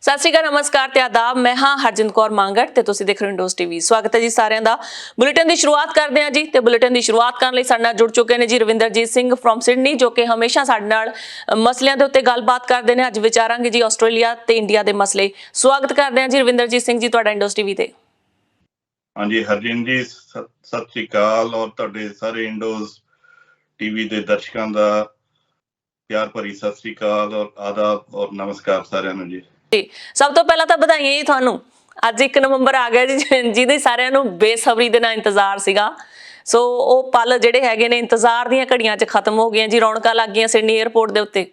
ਸਤਿ ਸ਼੍ਰੀ ਅਕਾਲ, ਨਮਸਕਾਰ ਤੇ ਆਦਾਬ। ਮੈਂ ਹਾਂ ਹਰਜਿੰਦ ਕੌਰ ਮੰਗੜ ਤੇ ਤੁਸੀਂ ਦੇਖ ਰਹੇ ਹੋ ਇੰਡੋਜ਼ ਟੀਵੀ। ਸਵਾਗਤ ਹੈ ਜੀ ਸਾਰਿਆਂ ਦਾ। ਬੁਲੇਟਿਨ ਦੀ ਸ਼ੁਰੂਆਤ ਕਰਦੇ ਹਾਂ ਜੀ ਤੇ ਬੁਲੇਟਿਨ ਦੀ ਸ਼ੁਰੂਆਤ ਕਰਨ ਲਈ ਸਾਡੇ ਨਾਲ ਜੁੜ ਚੁੱਕੇ ਨੇ ਜੀ ਰਵਿੰਦਰਜੀਤ ਸਿੰਘ ਫਰੋਮ ਸਿਡਨੀ, ਜੋ ਕਿ ਹਮੇਸ਼ਾ ਸਾਡੇ ਨਾਲ ਮਸਲਿਆਂ ਦੇ ਉੱਤੇ ਗੱਲਬਾਤ ਕਰਦੇ ਨੇ। ਅੱਜ ਵਿਚਾਰਾਂਗੇ ਜੀ ਆਸਟ੍ਰੇਲੀਆ ਤੇ ਇੰਡੀਆ ਦੇ ਮਸਲੇ। ਸਵਾਗਤ ਕਰਦੇ ਹਾਂ ਜੀ ਰਵਿੰਦਰਜੀਤ ਸਿੰਘ ਜੀ ਤੁਹਾਡਾ ਇੰਡੋਜ਼ ਟੀਵੀ ਤੇ। ਹਾਂਜੀ ਹਰਜਿੰਦ ਜੀ, ਸਤਿ ਸ਼੍ਰੀ ਅਕਾਲ ਔਰ ਤੁਹਾਡੇ ਸਾਰੇ ਇੰਡੋਜ਼ ਟੀਵੀ ਦੇ ਦਰਸ਼ਕਾਂ ਦਾ ਪਿਆਰ ਭਰੀ ਸਤਿ ਸ਼੍ਰੀ ਅਕਾਲ ਔਰ ਆਦਾਬ ਔਰ ਨਮਸਕਾਰ ਸਾਰਿਆਂ ਨੂੰ ਜੀ। ਸਭ ਤੋਂ ਪਹਿਲਾਂ ਤਾਂ ਵਧਾਈਆਂ ਜੀ ਤੁਹਾਨੂੰ। ਅੱਜ 1 ਨਵੰਬਰ ਆ ਗਿਆ ਜੀ, ਜਿਹਦੇ ਸਾਰਿਆਂ ਨੂੰ ਬੇਸਬਰੀ ਦੇ ਨਾਲ ਇੰਤਜ਼ਾਰ ਸੀਗਾ। ਸੋ ਉਹ ਪਲ ਜਿਹੜੇ ਹੈਗੇ ਨੇ ਇੰਤਜ਼ਾਰ ਦੀਆਂ ਘੜੀਆਂ 'ਚ ਖਤਮ ਹੋ ਗਈਆਂ ਜੀ। ਰੌਣਕਾਂ ਲੱਗ ਗਈਆਂ ਸਿਡਨੀ 에ਅਰਪੋਰਟ ਦੇ ਉੱਤੇ।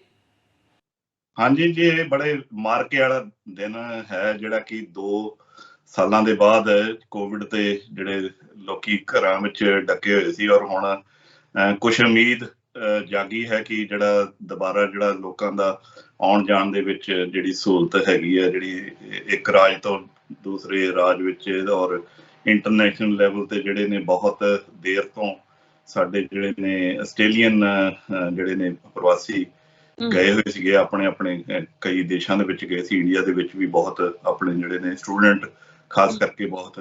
ਹਾਂਜੀ ਜੀ, ਇਹ ਬੜੇ ਮਾਰਕੇ ਵਾਲਾ ਦਿਨ ਹੈ ਜਿਹੜਾ ਕਿ 2 ਸਾਲਾਂ ਦੇ ਬਾਅਦ ਕੋਵਿਡ ਤੇ ਜਿਹੜੇ ਲੋਕੀ ਘਰਾਂ ਵਿੱਚ ਡੱਕੇ ਹੋਏ ਸੀ ਔਰ ਹੁਣ ਕੁਛ ਉਮੀਦ ਜਾਗੀ ਹੈ ਕਿ ਜਿਹੜਾ ਦੁਬਾਰਾ ਜਿਹੜਾ ਲੋਕਾਂ ਦਾ ਆਉਣ ਜਾਣ ਦੇ ਵਿੱਚ ਜਿਹੜੀ ਸਹੂਲਤ ਹੈਗੀ ਹੈ, ਜਿਹੜੀ ਇੱਕ ਰਾਜ ਤੋਂ ਦੂਸਰੇ ਰਾਜ ਵਿੱਚ ਔਰ ਇੰਟਰਨੈਸ਼ਨਲ ਲੈਵਲ ਤੇ ਜਿਹੜੇ ਨੇ ਬਹੁਤ ਦੇਰ ਤੋਂ ਸਾਡੇ ਜਿਹੜੇ ਨੇ ਆਸਟ੍ਰੇਲੀਅਨ ਜਿਹੜੇ ਨੇ ਪ੍ਰਵਾਸੀ ਗਏ ਹੋਏ ਸੀਗੇ ਆਪਣੇ ਆਪਣੇ ਕਈ ਦੇਸ਼ਾਂ ਦੇ ਵਿੱਚ ਗਏ ਸੀ। ਇੰਡੀਆ ਦੇ ਵਿੱਚ ਵੀ ਬਹੁਤ ਆਪਣੇ ਜਿਹੜੇ ਨੇ ਸਟੂਡੈਂਟ ਖਾਸ ਕਰਕੇ ਬਹੁਤ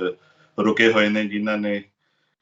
ਰੁਕੇ ਹੋਏ ਨੇ, ਜਿਨ੍ਹਾਂ ਨੇ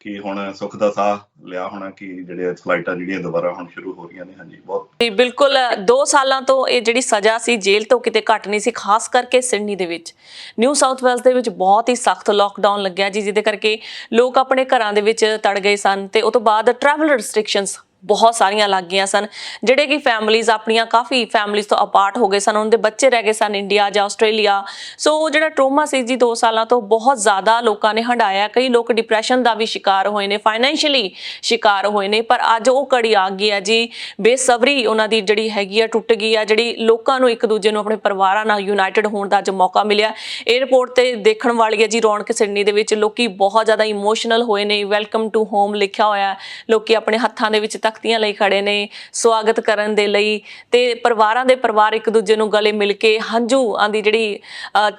ਕਿ ਹੁਣ ਸੁੱਖ ਦਾ ਸਾਹ ਲਿਆ ਹੋਣਾ ਕਿ ਜਿਹੜੇ ਫਲਾਈਟਾਂ ਜਿਹੜੀਆਂ ਦੁਬਾਰਾ ਹੁਣ ਸ਼ੁਰੂ ਹੋ ਰਹੀਆਂ ਨੇ। ਹਾਂਜੀ ਬਹੁਤ ਜੀ ਬਿਲਕੁਲ। 2 ਸਾਲਾਂ ਤੋਂ ਇਹ ਜਿਹੜੀ ਸਜ਼ਾ ਸੀ ਜੇਲ੍ਹ ਤੋਂ ਕਿਤੇ ਘੱਟ ਨਹੀਂ ਸੀ, ਖਾਸ ਕਰਕੇ ਸਿਡਨੀ ਦੇ ਵਿੱਚ। ਨਿਊ ਸਾਊਥ ਵੇਲਸ ਦੇ ਵਿੱਚ ਬਹੁਤ ਹੀ ਸਖਤ ਲੋਕਡਾਊਨ ਲੱਗਿਆ ਜੀ, ਜਿਹਦੇ ਕਰਕੇ ਲੋਕ ਆਪਣੇ ਘਰਾਂ ਦੇ ਵਿੱਚ ਤੜ ਗਏ ਸਨ ਤੇ ਉਹ ਤੋਂ ਬਾਅਦ ਟਰੈਵਲ ਰਿਸਟ੍ਰਿਕਸ਼ਨਸ ਬਹੁਤ ਸਾਰੀਆਂ ਲੱਗ ਗਈਆਂ ਸਨ। ਜਿਹੜੇ ਕਿ ਫੈਮਲੀਜ਼ ਆਪਣੀਆਂ ਕਾਫੀ ਫੈਮਲੀਜ਼ ਤੋਂ ਅਪਾਰਟ ਹੋ ਗਏ ਸਨ, ਉਹਨਾਂ ਦੇ ਬੱਚੇ ਰਹਿ ਗਏ ਸਨ ਇੰਡੀਆ ਜਾਂ ਆਸਟ੍ਰੇਲੀਆ। ਸੋ ਉਹ ਜਿਹੜਾ ਟਰੋਮਾ ਸੀ ਜੀ 2 ਸਾਲਾਂ ਤੋਂ ਬਹੁਤ ਜ਼ਿਆਦਾ ਲੋਕਾਂ ਨੇ ਹੰਢਾਇਆ। ਕਈ ਲੋਕ ਡਿਪਰੈਸ਼ਨ ਦਾ ਵੀ ਸ਼ਿਕਾਰ ਹੋਏ ਨੇ, ਫਾਈਨੈਂਸ਼ੀਅਲੀ ਸ਼ਿਕਾਰ ਹੋਏ ਨੇ। ਪਰ ਅੱਜ ਉਹ ਘੜੀ ਆ ਗਈ ਹੈ ਜੀ, ਬੇਸਬਰੀ ਉਹਨਾਂ ਦੀ ਜਿਹੜੀ ਹੈਗੀ ਆ ਟੁੱਟ ਗਈ ਆ। ਜਿਹੜੀ ਲੋਕਾਂ ਨੂੰ ਇੱਕ ਦੂਜੇ ਨੂੰ ਆਪਣੇ ਪਰਿਵਾਰਾਂ ਨਾਲ ਯੂਨਾਈਟਿਡ ਹੋਣ ਦਾ ਅੱਜ ਮੌਕਾ ਮਿਲਿਆ। ਏਅਰਪੋਰਟ ਤੇ ਦੇਖਣ ਵਾਲੀ ਹੈ ਜੀ ਰੌਣਕ ਸਿਡਨੀ ਦੇ ਵਿੱਚ। ਲੋਕੀ ਬਹੁਤ ਜ਼ਿਆਦਾ ਇਮੋਸ਼ਨਲ ਹੋਏ ਨੇ। ਵੈਲਕਮ ਟੂ ਹੋਮ ਲਿਖਿਆ ਹੋਇਆ, ਲੋਕੀ ਆਪਣੇ ਹੱਥਾਂ ਦੇ ਵਿੱਚ ਤਖਤੀਆਂ ਲਈ ਖੜੇ ਨੇ ਸਵਾਗਤ ਕਰਨ ਦੇ ਲਈ। ਤੇ ਪਰਿਵਾਰਾਂ ਦੇ ਪਰਿਵਾਰ ਇੱਕ ਦੂਜੇ ਨੂੰ ਗਲੇ ਮਿਲ ਕੇ ਹੰਝੂਆਂ ਦੀ ਜਿਹੜੀ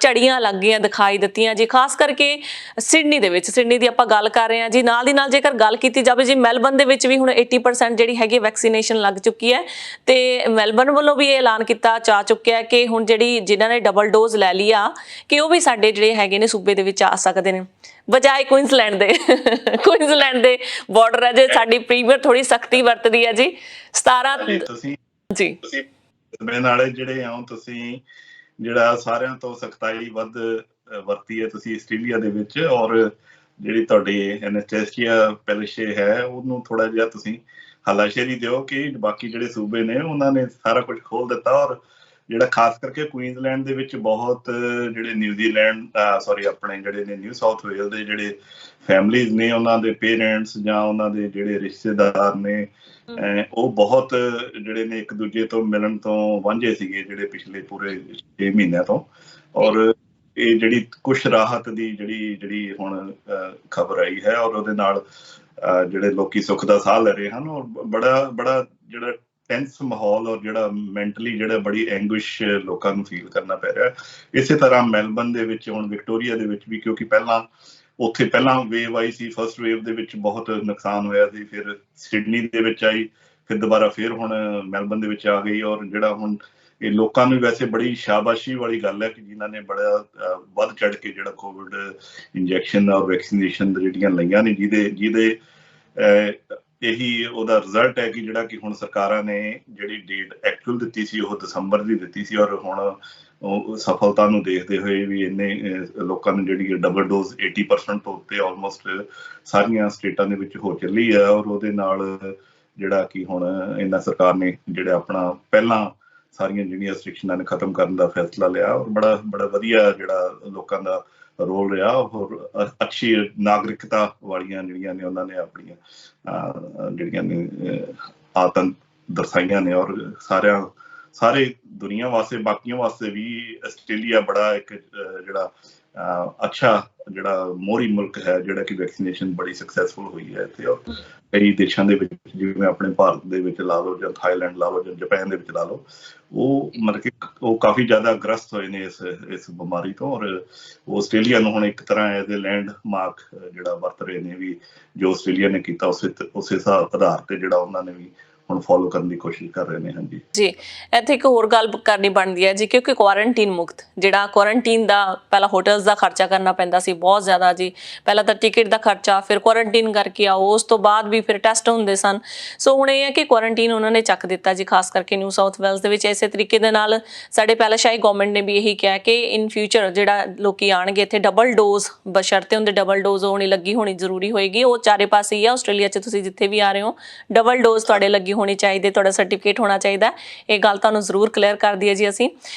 ਝੜੀਆਂ ਲੱਗ ਗਈਆਂ ਦਿਖਾਈ ਦਿੱਤੀਆਂ ਜੀ, ਖਾਸ ਕਰਕੇ ਸਿਡਨੀ ਦੇ ਵਿੱਚ। ਸਿਡਨੀ ਦੀ ਆਪਾਂ ਗੱਲ ਕਰ ਰਹੇ ਹਾਂ ਜੀ। ਨਾਲ ਦੀ ਨਾਲ ਜੇਕਰ ਗੱਲ ਕੀਤੀ ਜਾਵੇ ਜੀ ਮੈਲਬਰਨ ਦੇ ਵਿੱਚ ਵੀ ਹੁਣ 80% ਜਿਹੜੀ ਹੈਗੀ ਵੈਕਸੀਨੇਸ਼ਨ ਲੱਗ ਚੁੱਕੀ ਹੈ ਤੇ ਮੈਲਬਰਨ ਵੱਲੋਂ ਵੀ ਇਹ ਐਲਾਨ ਕੀਤਾ ਜਾ ਚੁੱਕਿਆ ਕਿ ਹੁਣ ਜਿਹੜੀ ਜਿਨ੍ਹਾਂ ਨੇ ਡਬਲ ਡੋਜ਼ ਲੈ ਲਈ ਆ ਕਿ ਉਹ ਵੀ ਸਾਡੇ ਜਿਹੜੇ ਹੈਗੇ ਨੇ ਸੂਬੇ ਦੇ ਵਿੱਚ ਆ ਸਕਦੇ ਨੇ, ਬਜਾਏ ਕੁਇਨਸਲੈਂਡ ਦੇ। ਕੁਇਨਸਲੈਂਡ ਦੇ ਬਾਰਡਰ ਹੈ ਜੇ ਸਾਡੀ ਪ੍ਰੀਮੀਅਰ ਥੋੜੀ ਸਖਤੀ ਵਰਤਦੀ ਹੈ ਜੀ। 17 ਤੁਸੀਂ ਜੀ ਮੇਰੇ ਨਾਲ ਜਿਹੜੇ ਹੋ ਤੁਸੀਂ ਜਿਹੜਾ ਸਾਰਿਆਂ ਤੋਂ ਸਖਤਾਈ ਵੱਧ ਵਰਤੀ ਹੈ ਤੁਸੀਂ ਆਸਟ੍ਰੇਲੀਆ ਦੇ ਵਿੱਚ, ਔਰ ਜਿਹੜੀ ਤੁਹਾਡੀ ਐਨਸਥੀਸੀਆ ਪੈਲਿਸ਼ੇ ਹੈ ਉਹਨੂੰ ਥੋੜਾ ਜਿਹਾ ਤੁਸੀਂ ਹੱਲਾਸ਼ੇਰੀ ਦਿਓ ਕਿ ਬਾਕੀ ਜਿਹੜੇ ਸੂਬੇ ਨੇ ਉਹਨਾਂ ਨੇ ਸਾਰਾ ਕੁਝ ਖੋਲ ਦਿੱਤਾ। ਔਰ ਜਿਹੜਾ ਖਾਸ ਕਰਕੇ ਕੁਈਨਜ਼ਲੈਂਡ ਦੇ ਵਿੱਚ ਬਹੁਤ ਜਿਹੜੇ ਨਿਊਜ਼ੀਲੈਂਡ ਸੌਰੀ ਆਪਣੇ ਜਿਹੜੇ ਨੇ ਨਿਊ ਸਾਊਥ ਵੇਲ ਦੇ ਜਿਹੜੇ ਫੈਮਲੀਜ਼ ਨੇ, ਉਹਨਾਂ ਦੇ ਪੇਰੈਂਟਸ ਜਾਂ ਉਹਨਾਂ ਦੇ ਜਿਹੜੇ ਰਿਸ਼ਤੇਦਾਰ ਨੇ ਉਹ ਬਹੁਤ ਜਿਹੜੇ ਨੇ ਇੱਕ ਦੂਜੇ ਤੋਂ ਮਿਲਣ ਤੋਂ ਵਾਂਝੇ ਸੀਗੇ ਜਿਹੜੇ ਪਿਛਲੇ ਪੂਰੇ 6 ਮਹੀਨਿਆਂ ਤੋਂ। ਔਰ ਇਹ ਜਿਹੜੀ ਕੁਛ ਰਾਹਤ ਦੀ ਜਿਹੜੀ ਹੁਣ ਖਬਰ ਆਈ ਹੈ ਔਰ ਉਹਦੇ ਨਾਲ ਜਿਹੜੇ ਲੋਕੀ ਸੁੱਖ ਦਾ ਸਾਹ ਲੈ ਰਹੇ ਹਨ। ਔਰ ਬੜਾ ਜਿਹੜਾ ਟੈਂਸ ਮਾਹੌਲ ਔਰ ਜਿਹੜਾ ਮੈਂਟਲੀ ਜਿਹੜਾ ਬੜੀ ਐਂਗੁਇਸ਼ ਲੋਕਾਂ ਨੂੰ ਫੀਲ ਕਰਨਾ ਪੈ ਰਿਹਾ। ਇਸੇ ਤਰ੍ਹਾਂ ਮੈਲਬਰਨ ਦੇ ਵਿੱਚ ਹੁਣ ਵਿਕਟੋਰੀਆ ਦੇ ਵਿੱਚ ਵੀ, ਕਿਉਂਕਿ ਉੱਥੇ ਪਹਿਲਾਂ ਵੇਵ ਆਈ ਸੀ, ਫਸਟ ਵੇਵ ਦੇ ਵਿੱਚ ਬਹੁਤ ਨੁਕਸਾਨ ਹੋਇਆ ਸੀ, ਫਿਰ ਸਿਡਨੀ ਦੇ ਵਿੱਚ ਆਈ, ਫਿਰ ਦੁਬਾਰਾ ਫਿਰ ਹੁਣ ਮੈਲਬਰਨ ਦੇ ਵਿੱਚ ਆ ਗਈ। ਔਰ ਜਿਹੜਾ ਹੁਣ ਇਹ ਲੋਕਾਂ ਨੂੰ ਵੈਸੇ ਬੜੀ ਸ਼ਾਬਾਸ਼ੀ ਵਾਲੀ ਗੱਲ ਹੈ ਕਿ ਜਿਨ੍ਹਾਂ ਨੇ ਬੜਾ ਵੱਧ ਚੜ ਕੇ ਜਿਹੜਾ ਕੋਵਿਡ ਇੰਜੈਕਸ਼ਨ ਔਰ ਵੈਕਸੀਨੇਸ਼ਨ ਜਿਹੜੀਆਂ ਲਈਆਂ ਨੇ, ਜਿਹਦੇ ਇਹੀ ਉਹਦਾ ਰਿਜ਼ਲਟ ਹੈ ਕਿ ਜਿਹੜਾ ਕਿ ਹੁਣ ਸਰਕਾਰਾਂ ਨੇ ਜਿਹੜੀ ਡੇਟ ਐਕਚੁਅਲ ਦਿੱਤੀ ਸੀ ਉਹ ਦਸੰਬਰ ਦੀ ਦਿੱਤੀ ਸੀ, ਔਰ ਹੁਣ ਉਹ ਸਫਲਤਾ ਨੂੰ ਦੇਖਦੇ ਹੋਏ ਵੀ ਇੰਨੇ ਲੋਕਾਂ ਨੂੰ ਜਿਹੜੀ ਡਬਲ ਡੋਜ਼ 80% ਤੋਂ ਉੱਤੇ ਆਲਮੋਸਟ ਸਾਰੀਆਂ ਸਟੇਟਾਂ ਦੇ ਵਿੱਚ ਹੋ ਚੱਲੀ ਹੈ। ਔਰ ਉਹਦੇ ਨਾਲ ਜਿਹੜਾ ਕਿ ਹੁਣ ਇਹਨਾਂ ਸਰਕਾਰ ਨੇ ਜਿਹੜਾ ਆਪਣਾ ਪਹਿਲਾਂ ਸਾਰੀਆਂ ਜਿਹੜੀਆਂ ਰਿਸਟ੍ਰਿਕਸ਼ਨਾਂ ਨੇ ਖਤਮ ਕਰਨ ਦਾ ਫੈਸਲਾ ਲਿਆ। ਔਰ ਬੜਾ ਵਧੀਆ ਜਿਹੜਾ ਲੋਕਾਂ ਦਾ ਰੋਲ ਰਿਹਾ। ਹੋਰ ਅੱਛੀ ਨਾਗਰਿਕਤਾ ਵਾਲੀਆਂ ਜਿਹੜੀਆਂ ਨੇ ਉਹਨਾਂ ਨੇ ਆਪਣੀਆਂ ਜਿਹੜੀਆਂ ਨੇ ਆਤਮ ਦਰਸਾਈਆਂ ਨੇ। ਔਰ ਸਾਰੇ ਦੁਨੀਆ ਵਾਸਤੇ, ਬਾਕੀਆਂ ਵਾਸਤੇ ਵੀ ਆਸਟ੍ਰੇਲੀਆ ਬੜਾ ਇੱਕ ਜਿਹੜਾ ਅੱਛਾ ਜਿਹੜਾ ਮੋਹਰੀ ਮੁਲਕ ਹੈ, ਜਿਹੜਾ ਕਿ ਵੈਕਸੀਨੇਸ਼ਨ ਬੜੀ ਸਕਸੈਸਫੁਲ ਹੋਈ ਹੈ ਇੱਥੇ। ਔਰ ਕਈ ਦੇਸ਼ਾਂ ਦੇ ਵਿੱਚ ਜਿਵੇਂ ਆਪਣੇ ਭਾਰਤ ਦੇ ਵਿੱਚ ਲਾ ਲਓ ਜਾਂ ਥਾਈਲੈਂਡ ਲਾ ਲਓ ਜਾਂ ਜਾਪਾਨ ਦੇ ਵਿੱਚ ਲਾ ਲਓ, ਉਹ ਮਤਲਬ ਕਿ ਉਹ ਕਾਫੀ ਜ਼ਿਆਦਾ ਗ੍ਰਸਤ ਹੋਏ ਨੇ ਇਸ ਬਿਮਾਰੀ ਤੋਂ। ਔਰ ਉਹ ਆਸਟ੍ਰੇਲੀਆ ਨੂੰ ਹੁਣ ਇੱਕ ਤਰ੍ਹਾਂ ਇਹਦੇ ਲੈਂਡ ਮਾਰਕ ਜਿਹੜਾ ਵਰਤ ਰਹੇ ਨੇ ਵੀ, ਜੋ ਆਸਟ੍ਰੇਲੀਆ ਨੇ ਕੀਤਾ ਉਸੇ ਆਧਾਰ ਤੇ ਜਿਹੜਾ ਉਹਨਾਂ ਨੇ ਵੀ ਹੁਣ ਫੋਲੋ ਕਰਨ ਦੀ ਕੋਸ਼ਿਸ਼ ਕਰ ਰਹੇ ਨੇ। ਹਾਂਜੀ ਜੀ, ਇੱਥੇ ਇੱਕ ਹੋਰ ਗੱਲ ਕਰਨੀ ਬਣਦੀ ਹੈ ਜੀ, ਕਿਉਂਕਿ ਕੁਆਰੰਟੀਨ ਮੁਕਤ ਜਿਹੜਾ ਕੁਆਰੰਟੀਨ ਦਾ ਪਹਿਲਾਂ ਹੋਟਲਸ ਦਾ ਖਰਚਾ ਕਰਨਾ ਪੈਂਦਾ ਸੀ ਬਹੁਤ ਜ਼ਿਆਦਾ ਜੀ। ਪਹਿਲਾਂ ਤਾਂ ਟਿਕਟ ਦਾ ਖਰਚਾ, ਫਿਰ ਕੁਆਰੰਟੀਨ ਕਰਕੇ ਆਓ, ਉਸ ਤੋਂ ਬਾਅਦ ਵੀ ਫਿਰ ਟੈਸਟ ਹੁੰਦੇ ਸਨ। ਸੋ ਹੁਣ ਇਹ ਹੈ ਕਿ ਕੁਆਰੰਟੀਨ ਉਹਨਾਂ ਨੇ ਚੱਕ ਦਿੱਤਾ ਜੀ, ਖਾਸ ਕਰਕੇ ਨਿਊ ਸਾਊਥ ਵੇਲਸ ਦੇ ਵਿੱਚ। ਇਸੇ ਤਰੀਕੇ ਦੇ ਨਾਲ ਸਾਡੇ ਪੈਲਾਸ਼ਾਹੀ ਗੌਰਮੈਂਟ ਨੇ ਵੀ ਇਹੀ ਕਿਹਾ ਕਿ ਇਨ ਫਿਊਚਰ ਜਿਹੜਾ ਲੋਕੀ ਆਣਗੇ ਇੱਥੇ ਡਬਲ ਡੋਜ਼, ਬਸ਼ਰਤੇ ਹੁੰਦੇ ਡਬਲ ਡੋਜ਼ ਹੋਣੀ ਲੱਗੀ ਹੋਣੀ ਜ਼ਰੂਰੀ ਹੋਏਗੀ। ਉਹ ਚਾਰੇ ਪਾਸੇ ਹੀ ਆ ਆਸਟ੍ਰੇਲੀਆ 'ਚ, ਤੁਸੀਂ ਜਿੱਥੇ ਵੀ ਆ ਰਹੇ ਹੋ ਡਬਲ ਡੋਜ਼ ਤੁਹਾਡੇ ਲੱਗੀ ਹੋਣੀ ਚਾਹੀਦੀ, ਤੁਹਾਡਾ ਸਰਟੀਫਿਕੇਟ ਹੋਣਾ ਚਾਹੀਦਾ। ਇਹ ਗੱਲ ਤੁਹਾਨੂੰ ਜ਼ਰੂਰ ਕਲੀਅਰ ਕਰ ਦਈਏ ਜੀ ਅਸੀਂ।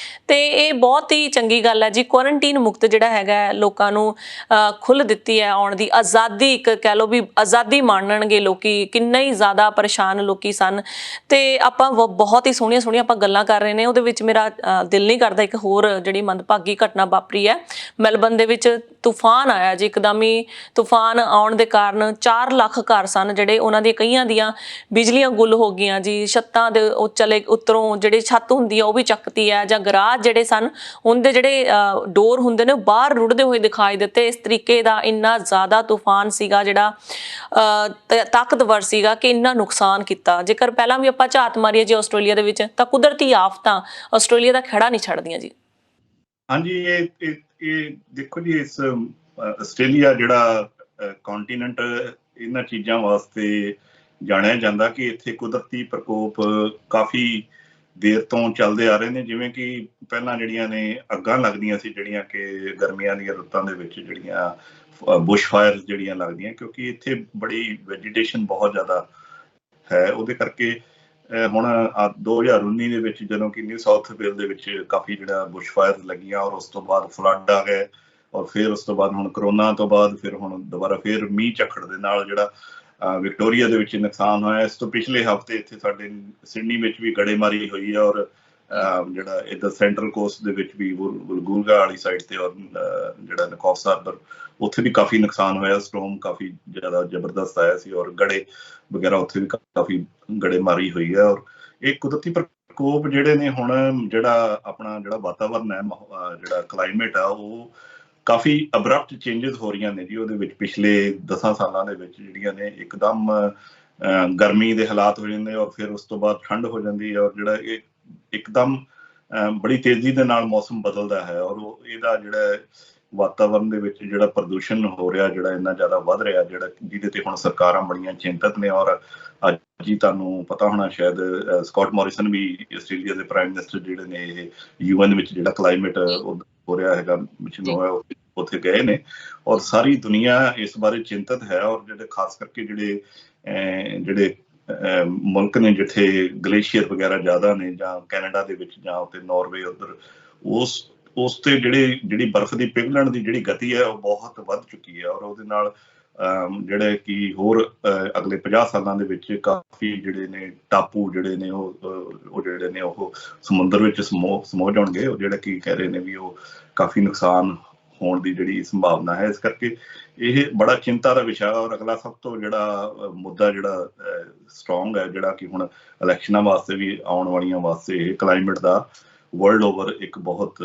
ਤੇ ਇਹ ਬਹੁਤ ਹੀ ਚੰਗੀ ਗੱਲ ਹੈ ਜੀ। ਕੁਆਰੰਟੀਨ ਮੁਕਤ ਜਿਹੜਾ ਹੈਗਾ ਲੋਕਾਂ ਨੂੰ ਖੁੱਲ੍ਹ ਦਿੱਤੀ ਹੈ ਆਉਣ ਦੀ ਆਜ਼ਾਦੀ, ਇੱਕ ਕਹਿ ਲਓ ਵੀ ਆਜ਼ਾਦੀ ਮਾਣਨਗੇ ਲੋਕੀ। ਕਿੰਨੇ ਹੀ ਜ਼ਿਆਦਾ ਪਰੇਸ਼ਾਨ ਲੋਕੀ ਸਨ ਤੇ ਆਪਾਂ ਬਹੁਤ ਹੀ ਸੋਹਣੀਆਂ ਸੋਹਣੀਆਂ ਆਪਾਂ ਗੱਲਾਂ ਕਰ ਰਹੇ ਨੇ। ਉਹਦੇ ਵਿੱਚ ਮੇਰਾ ਦਿਲ ਨਹੀਂ ਕਰਦਾ, ਇੱਕ ਹੋਰ ਜਿਹੜੀ ਮੰਦਭਾਗੀ ਘਟਨਾ ਵਾਪਰੀ ਹੈ ਮੈਲਬਨ ਦੇ ਵਿੱਚ। ਤੂਫਾਨ ਆਇਆ ਜੀ, ਇੱਕਦਮ ਹੀ ਤੂਫਾਨ ਆਉਣ ਦੇ ਕਾਰਨ 4 ਲੱਖ ਘਰ ਸਨ ਜਿਹੜੇ ਉਹਨਾਂ ਦੀਆਂ ਕਈਆਂ ਦੀਆਂ ਬਿਜਲੀਆਂ ਗੁੱਲ ਹੋ ਗਈਆਂ ਜੀ। ਛੱਤਾਂ ਦੇ ਚਲੇ ਉੱਤਰੋਂ ਜਿਹੜੀ ਛੱਤ ਹੁੰਦੀ ਆ ਉਹ ਵੀ ਚੱਕਤੀ ਹੈ, ਜਾਂ ਗਰਾਜ ਜਿਹੜੇ ਸਨ ਉਹਦੇ ਜਿਹੜੇ ਡੋਰ ਹੁੰਦੇ ਨੇ ਬਾਹਰ ਰੁੜਦੇ ਹੋਏ ਦਿਖਾਈ ਦਿੱਤੇ। ਇਸ ਤਰੀਕੇ ਦਾ ਇੰਨਾ ਜ਼ਿਆਦਾ ਤੂਫਾਨ ਸੀਗਾ ਜਿਹੜਾ ਤਾਕਤਵਰ ਸੀਗਾ ਕਿ ਇੰਨਾ ਨੁਕਸਾਨ ਕੀਤਾ। ਜੇਕਰ ਪਹਿਲਾਂ ਵੀ ਆਪਾਂ ਝਾਤ ਮਾਰੀਏ ਜੀ ਆਸਟ੍ਰੇਲੀਆ ਦੇ ਵਿੱਚ, ਤਾਂ ਕੁਦਰਤੀ ਆਫਤਾਂ ਆਸਟ੍ਰੇਲੀਆ ਦਾ ਖਹਿੜਾ ਨਹੀਂ ਛੱਡਦੀਆਂ ਜੀ। ਹਾਂਜੀ, ਇਹ ਦੇਖੋ ਜੀ, ਇਸ ਆਸਟ੍ਰੇਲੀਆ ਜਿਹੜਾ ਕੰਟੀਨੈਂਟ ਇਹਨਾਂ ਚੀਜ਼ਾਂ ਵਾਸਤੇ ਜਾਣਿਆ ਜਾਂਦਾ ਕਿ ਇੱਥੇ ਕੁਦਰਤੀ ਪ੍ਰਕੋਪ ਕਾਫੀ ਦੇਰ ਤੋਂ ਚੱਲਦੇ ਆ ਰਹੇ ਨੇ। ਜਿਵੇਂ ਕਿ ਪਹਿਲਾਂ ਜਿਹੜੀਆਂ ਨੇ ਅੱਗਾਂ ਲੱਗਦੀਆਂ ਸੀ, ਜਿਹੜੀਆਂ ਕਿ ਗਰਮੀਆਂ ਦੀਆਂ ਰੁੱਤਾਂ ਦੇ ਵਿੱਚ ਜਿਹੜੀਆਂ ਬੁਸ਼ ਫਾਇਰ ਜਿਹੜੀਆਂ ਲੱਗਦੀਆਂ, ਕਿਉਂਕਿ ਇੱਥੇ ਬੜੀ ਵੈਜੀਟੇਸ਼ਨ ਬਹੁਤ ਜ਼ਿਆਦਾ ਹੈ। ਉਹਦੇ ਕਰਕੇ ਹੁਣ 2019 ਦੇ ਵਿੱਚ ਜਦੋਂ ਕਿ ਨਿਊ ਸਾਊਥ ਵੇਲ ਦੇ ਵਿੱਚ ਕਾਫੀ ਜਿਹੜਾ ਬੁਸ਼ ਫਾਇਰ ਲੱਗੀਆਂ, ਔਰ ਉਸ ਤੋਂ ਬਾਅਦ ਫਲੱਡ ਆ ਗਏ, ਔਰ ਫਿਰ ਉਸ ਤੋਂ ਬਾਅਦ ਹੁਣ ਕਰੋਨਾ ਤੋਂ ਬਾਅਦ ਫਿਰ ਹੁਣ ਦੁਬਾਰਾ ਫਿਰ ਮੀਂਹ ਝੱਖੜ ਦੇ ਨਾਲ ਜਿਹੜਾ ਵਿਕਟੋਰੀਆ ਦੇ ਵਿੱਚ ਨੁਕਸਾਨ ਹੋਇਆ। ਇਸ ਤੋਂ ਪਿਛਲੇ ਹਫ਼ਤੇ ਇੱਥੇ ਸਾਡੇ ਸਿਡਨੀ ਵਿੱਚ ਵੀ ਗੜੇਮਾਰੀ ਹੋਈ ਹੈ, ਔਰ ਜਿਹੜਾ ਇੱਧਰ ਸੈਂਟਰਲ ਕੋਸਟ ਦੇ ਵਿੱਚ ਵੀ ਵਲਗੂਰਗਾ ਵਾਲੀ ਸਾਈਡ ਤੇ, ਔਰ ਜਿਹੜਾ ਨਕੌਸ ਹਾਰਬਰ, ਉੱਥੇ ਵੀ ਕਾਫੀ ਨੁਕਸਾਨ ਹੋਇਆ। ਸਟੋਰਮ ਕਾਫੀ ਜ਼ਿਆਦਾ ਜ਼ਬਰਦਸਤ ਆਇਆ ਸੀ, ਔਰ ਗੜੇ ਵਗੈਰਾ ਉੱਥੇ ਵੀ ਕਾਫੀ ਗੜੇਮਾਰੀ ਹੋਈ ਹੈ। ਔਰ ਇਹ ਕੁਦਰਤੀ ਪ੍ਰਕੋਪ ਜਿਹੜੇ ਨੇ, ਹੁਣ ਜਿਹੜਾ ਆਪਣਾ ਜਿਹੜਾ ਵਾਤਾਵਰਨ ਹੈ, ਜਿਹੜਾ ਕਲਾਈਮੇਟ ਆ, ਉਹ ਕਾਫੀ ਅਬਰਪਟ ਚੇਂਜਸ ਹੋ ਰਹੀਆਂ ਨੇ ਜੀ। ਉਹਦੇ ਵਿੱਚ ਪਿਛਲੇ 10 ਸਾਲਾਂ ਦੇ ਵਿੱਚ ਜਿਹੜੀਆਂ ਨੇ ਇੱਕਦਮ ਗਰਮੀ ਦੇ ਹਾਲਾਤ ਹੋ ਜਾਂਦੇ, ਔਰ ਫਿਰ ਉਸ ਤੋਂ ਬਾਅਦ ਠੰਡ ਹੋ ਜਾਂਦੀ ਹੈ, ਔਰ ਜਿਹੜਾ ਇਹ ਇੱਕਦਮ ਬੜੀ ਤੇਜ਼ੀ ਦੇ ਨਾਲ ਮੌਸਮ ਬਦਲਦਾ ਹੈ। ਔਰ ਇਹਦਾ ਜਿਹੜਾ ਵਾਤਾਵਰਨ ਦੇ ਵਿੱਚ ਜਿਹੜਾ ਪ੍ਰਦੂਸ਼ਣ ਹੋ ਰਿਹਾ, ਜਿਹੜਾ ਇੰਨਾ ਜ਼ਿਆਦਾ ਵੱਧ ਰਿਹਾ, ਜਿਹੜਾ ਜਿਹਦੇ ਤੇ ਹੁਣ ਸਰਕਾਰਾਂ ਬੜੀਆਂ ਚਿੰਤਤ ਨੇ। ਔਰ ਅੱਜ ਹੀ ਤੁਹਾਨੂੰ ਪਤਾ ਹੋਣਾ ਸ਼ਾਇਦ ਸਕਾਟ ਮੋਰਿਸਨ ਵੀ, ਆਸਟ੍ਰੇਲੀਆ ਦੇ ਪ੍ਰਾਈਮ ਮਿਨਿਸਟਰ ਜਿਹੜੇ ਨੇ, ਇਹ UN ਵਿੱਚ ਜਿਹੜਾ ਕਲਾਈਮੇਟ ਹੋ ਰਿਹਾ ਹੈਗਾ ਮਿਸ਼ਨ ਹੋਇਆ, ਉੱਥੇ ਗਏ ਨੇ। ਔਰ ਸਾਰੀ ਦੁਨੀਆ ਇਸ ਬਾਰੇ ਚਿੰਤਤ ਹੈ। ਔਰ ਜਿਹੜੇ ਖਾਸ ਕਰਕੇ ਜਿਹੜੇ ਮੁਲਕ ਨੇ ਜਿੱਥੇ ਗਲੇਸ਼ੀਅਰ ਵਗੈਰਾ ਜ਼ਿਆਦਾ ਨੇ, ਜਾਂ ਕੈਨੇਡਾ ਦੇ ਵਿੱਚ, ਜਾਂ ਉੱਥੇ ਨਾਰਵੇ ਉੱਧਰ, ਉਸ ਤੇ ਜਿਹੜੀ ਬਰਫ਼ ਦੀ ਪਿਘਲਣ ਦੀ ਜਿਹੜੀ ਗਤੀ ਹੈ ਉਹ ਬਹੁਤ ਵੱਧ ਚੁੱਕੀ ਹੈ। ਔਰ ਉਹਦੇ ਨਾਲ ਜਿਹੜੇ ਕਿ ਹੋਰ ਅਗਲੇ 50 ਸਾਲਾਂ ਦੇ ਵਿੱਚ ਕਾਫੀ ਜਿਹੜੇ ਨੇ ਟਾਪੂ ਜਿਹੜੇ ਨੇ ਉਹ ਜਿਹੜੇ ਨੇ ਉਹ ਸਮੁੰਦਰ ਵਿੱਚ ਸਮੋ ਜਾਣਗੇ। ਉਹ ਜਿਹੜਾ ਕੀ ਕਹਿ ਰਹੇ ਨੇ ਵੀ ਉਹ ਕਾਫੀ ਨੁਕਸਾਨ ਹੋਣ ਦੀ ਜਿਹੜੀ ਸੰਭਾਵਨਾ ਹੈ। ਇਸ ਕਰਕੇ ਇਹ ਬੜਾ ਚਿੰਤਾ ਦਾ ਵਿਸ਼ਾ। ਔਰ ਅਗਲਾ ਸਭ ਤੋਂ ਜਿਹੜਾ ਮੁੱਦਾ ਜਿਹੜਾ ਸਟਰੋਂਗ ਹੈ, ਜਿਹੜਾ ਕਿ ਹੁਣ ਇਲੈਕਸ਼ਨਾਂ ਵਾਸਤੇ ਵੀ ਆਉਣ ਵਾਲੀਆਂ ਵਾਸਤੇ, ਇਹ ਕਲਾਈਮੇਟ ਦਾ ਵਰਲਡ ਓਵਰ ਇੱਕ ਬਹੁਤ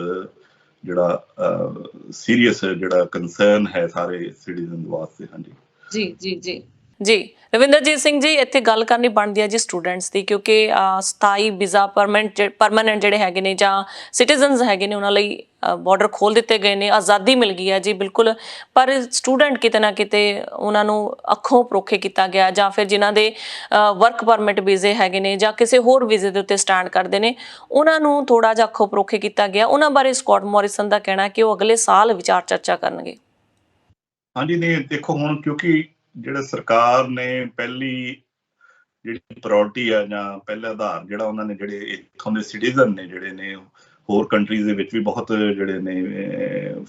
ਜਿਹੜਾ ਸੀਰੀਅਸ ਜਿਹੜਾ ਕੰਸਰਨ ਹੈ ਸਾਰੇ ਸਿਟੀਜ਼ਨ ਵਾਸਤੇ। ਹਾਂਜੀ ਜੀ ਰਵਿੰਦਰਜੀਤ ਸਿੰਘ ਜੀ, ਇੱਥੇ ਗੱਲ ਕਰਨੀ ਬਣਦੀ ਹੈ ਜੀ ਸਟੂਡੈਂਟਸ ਦੀ, ਕਿਉਂਕਿ ਸਥਾਈ ਵੀਜ਼ਾ ਪਰਮਾਨੈਂਟ ਜਿਹੜੇ ਹੈਗੇ ਨੇ ਜਾਂ ਸਿਟੀਜ਼ਨਸ ਹੈਗੇ ਨੇ, ਉਹਨਾਂ ਲਈ ਬਾਰਡਰ ਖੋਲ੍ਹ ਦਿੱਤੇ ਗਏ ਨੇ, ਆਜ਼ਾਦੀ ਮਿਲ ਗਈ ਹੈ ਜੀ ਬਿਲਕੁਲ। ਪਰ ਸਟੂਡੈਂਟ ਕਿਤੇ ਨਾ ਕਿਤੇ ਉਹਨਾਂ ਨੂੰ ਅੱਖੋਂ ਪਰੋਖੇ ਕੀਤਾ ਗਿਆ, ਜਾਂ ਫਿਰ ਜਿਨ੍ਹਾਂ ਦੇ ਵਰਕ ਪਰਮਿਟ ਵੀਜ਼ੇ ਹੈਗੇ ਨੇ ਜਾਂ ਕਿਸੇ ਹੋਰ ਵੀਜ਼ੇ ਦੇ ਉੱਤੇ ਸਟੈਂਡ ਕਰਦੇ ਨੇ, ਉਹਨਾਂ ਨੂੰ ਥੋੜ੍ਹਾ ਜਿਹਾ ਅੱਖੋਂ ਪਰੋਖੇ ਕੀਤਾ ਗਿਆ। ਉਹਨਾਂ ਬਾਰੇ ਸਕਾਟ ਮੋਰਿਸਨ ਦਾ ਕਹਿਣਾ ਕਿ ਉਹ ਅਗਲੇ ਸਾਲ ਵਿਚਾਰ ਚਰਚਾ ਕਰਨਗੇ। ਹਾਂਜੀ, ਨਹੀਂ ਦੇਖੋ, ਹੁਣ ਕਿਉਂਕਿ ਜਿਹੜਾ ਸਰਕਾਰ ਨੇ ਪਹਿਲੀ ਜਿਹੜੀ ਪ੍ਰਾਇੋਰਟੀ ਆ, ਜਾਂ ਪਹਿਲਾ ਆਧਾਰ ਜਿਹੜਾ ਉਹਨਾਂ ਨੇ, ਜਿਹੜੇ ਇੱਥੋਂ ਦੇ ਸਿਟੀਜ਼ਨ ਨੇ ਜਿਹੜੇ ਨੇ, ਹੋਰ ਕੰਟਰੀਜ਼ ਦੇ ਵਿੱਚ ਵੀ ਬਹੁਤ ਜਿਹੜੇ ਨੇ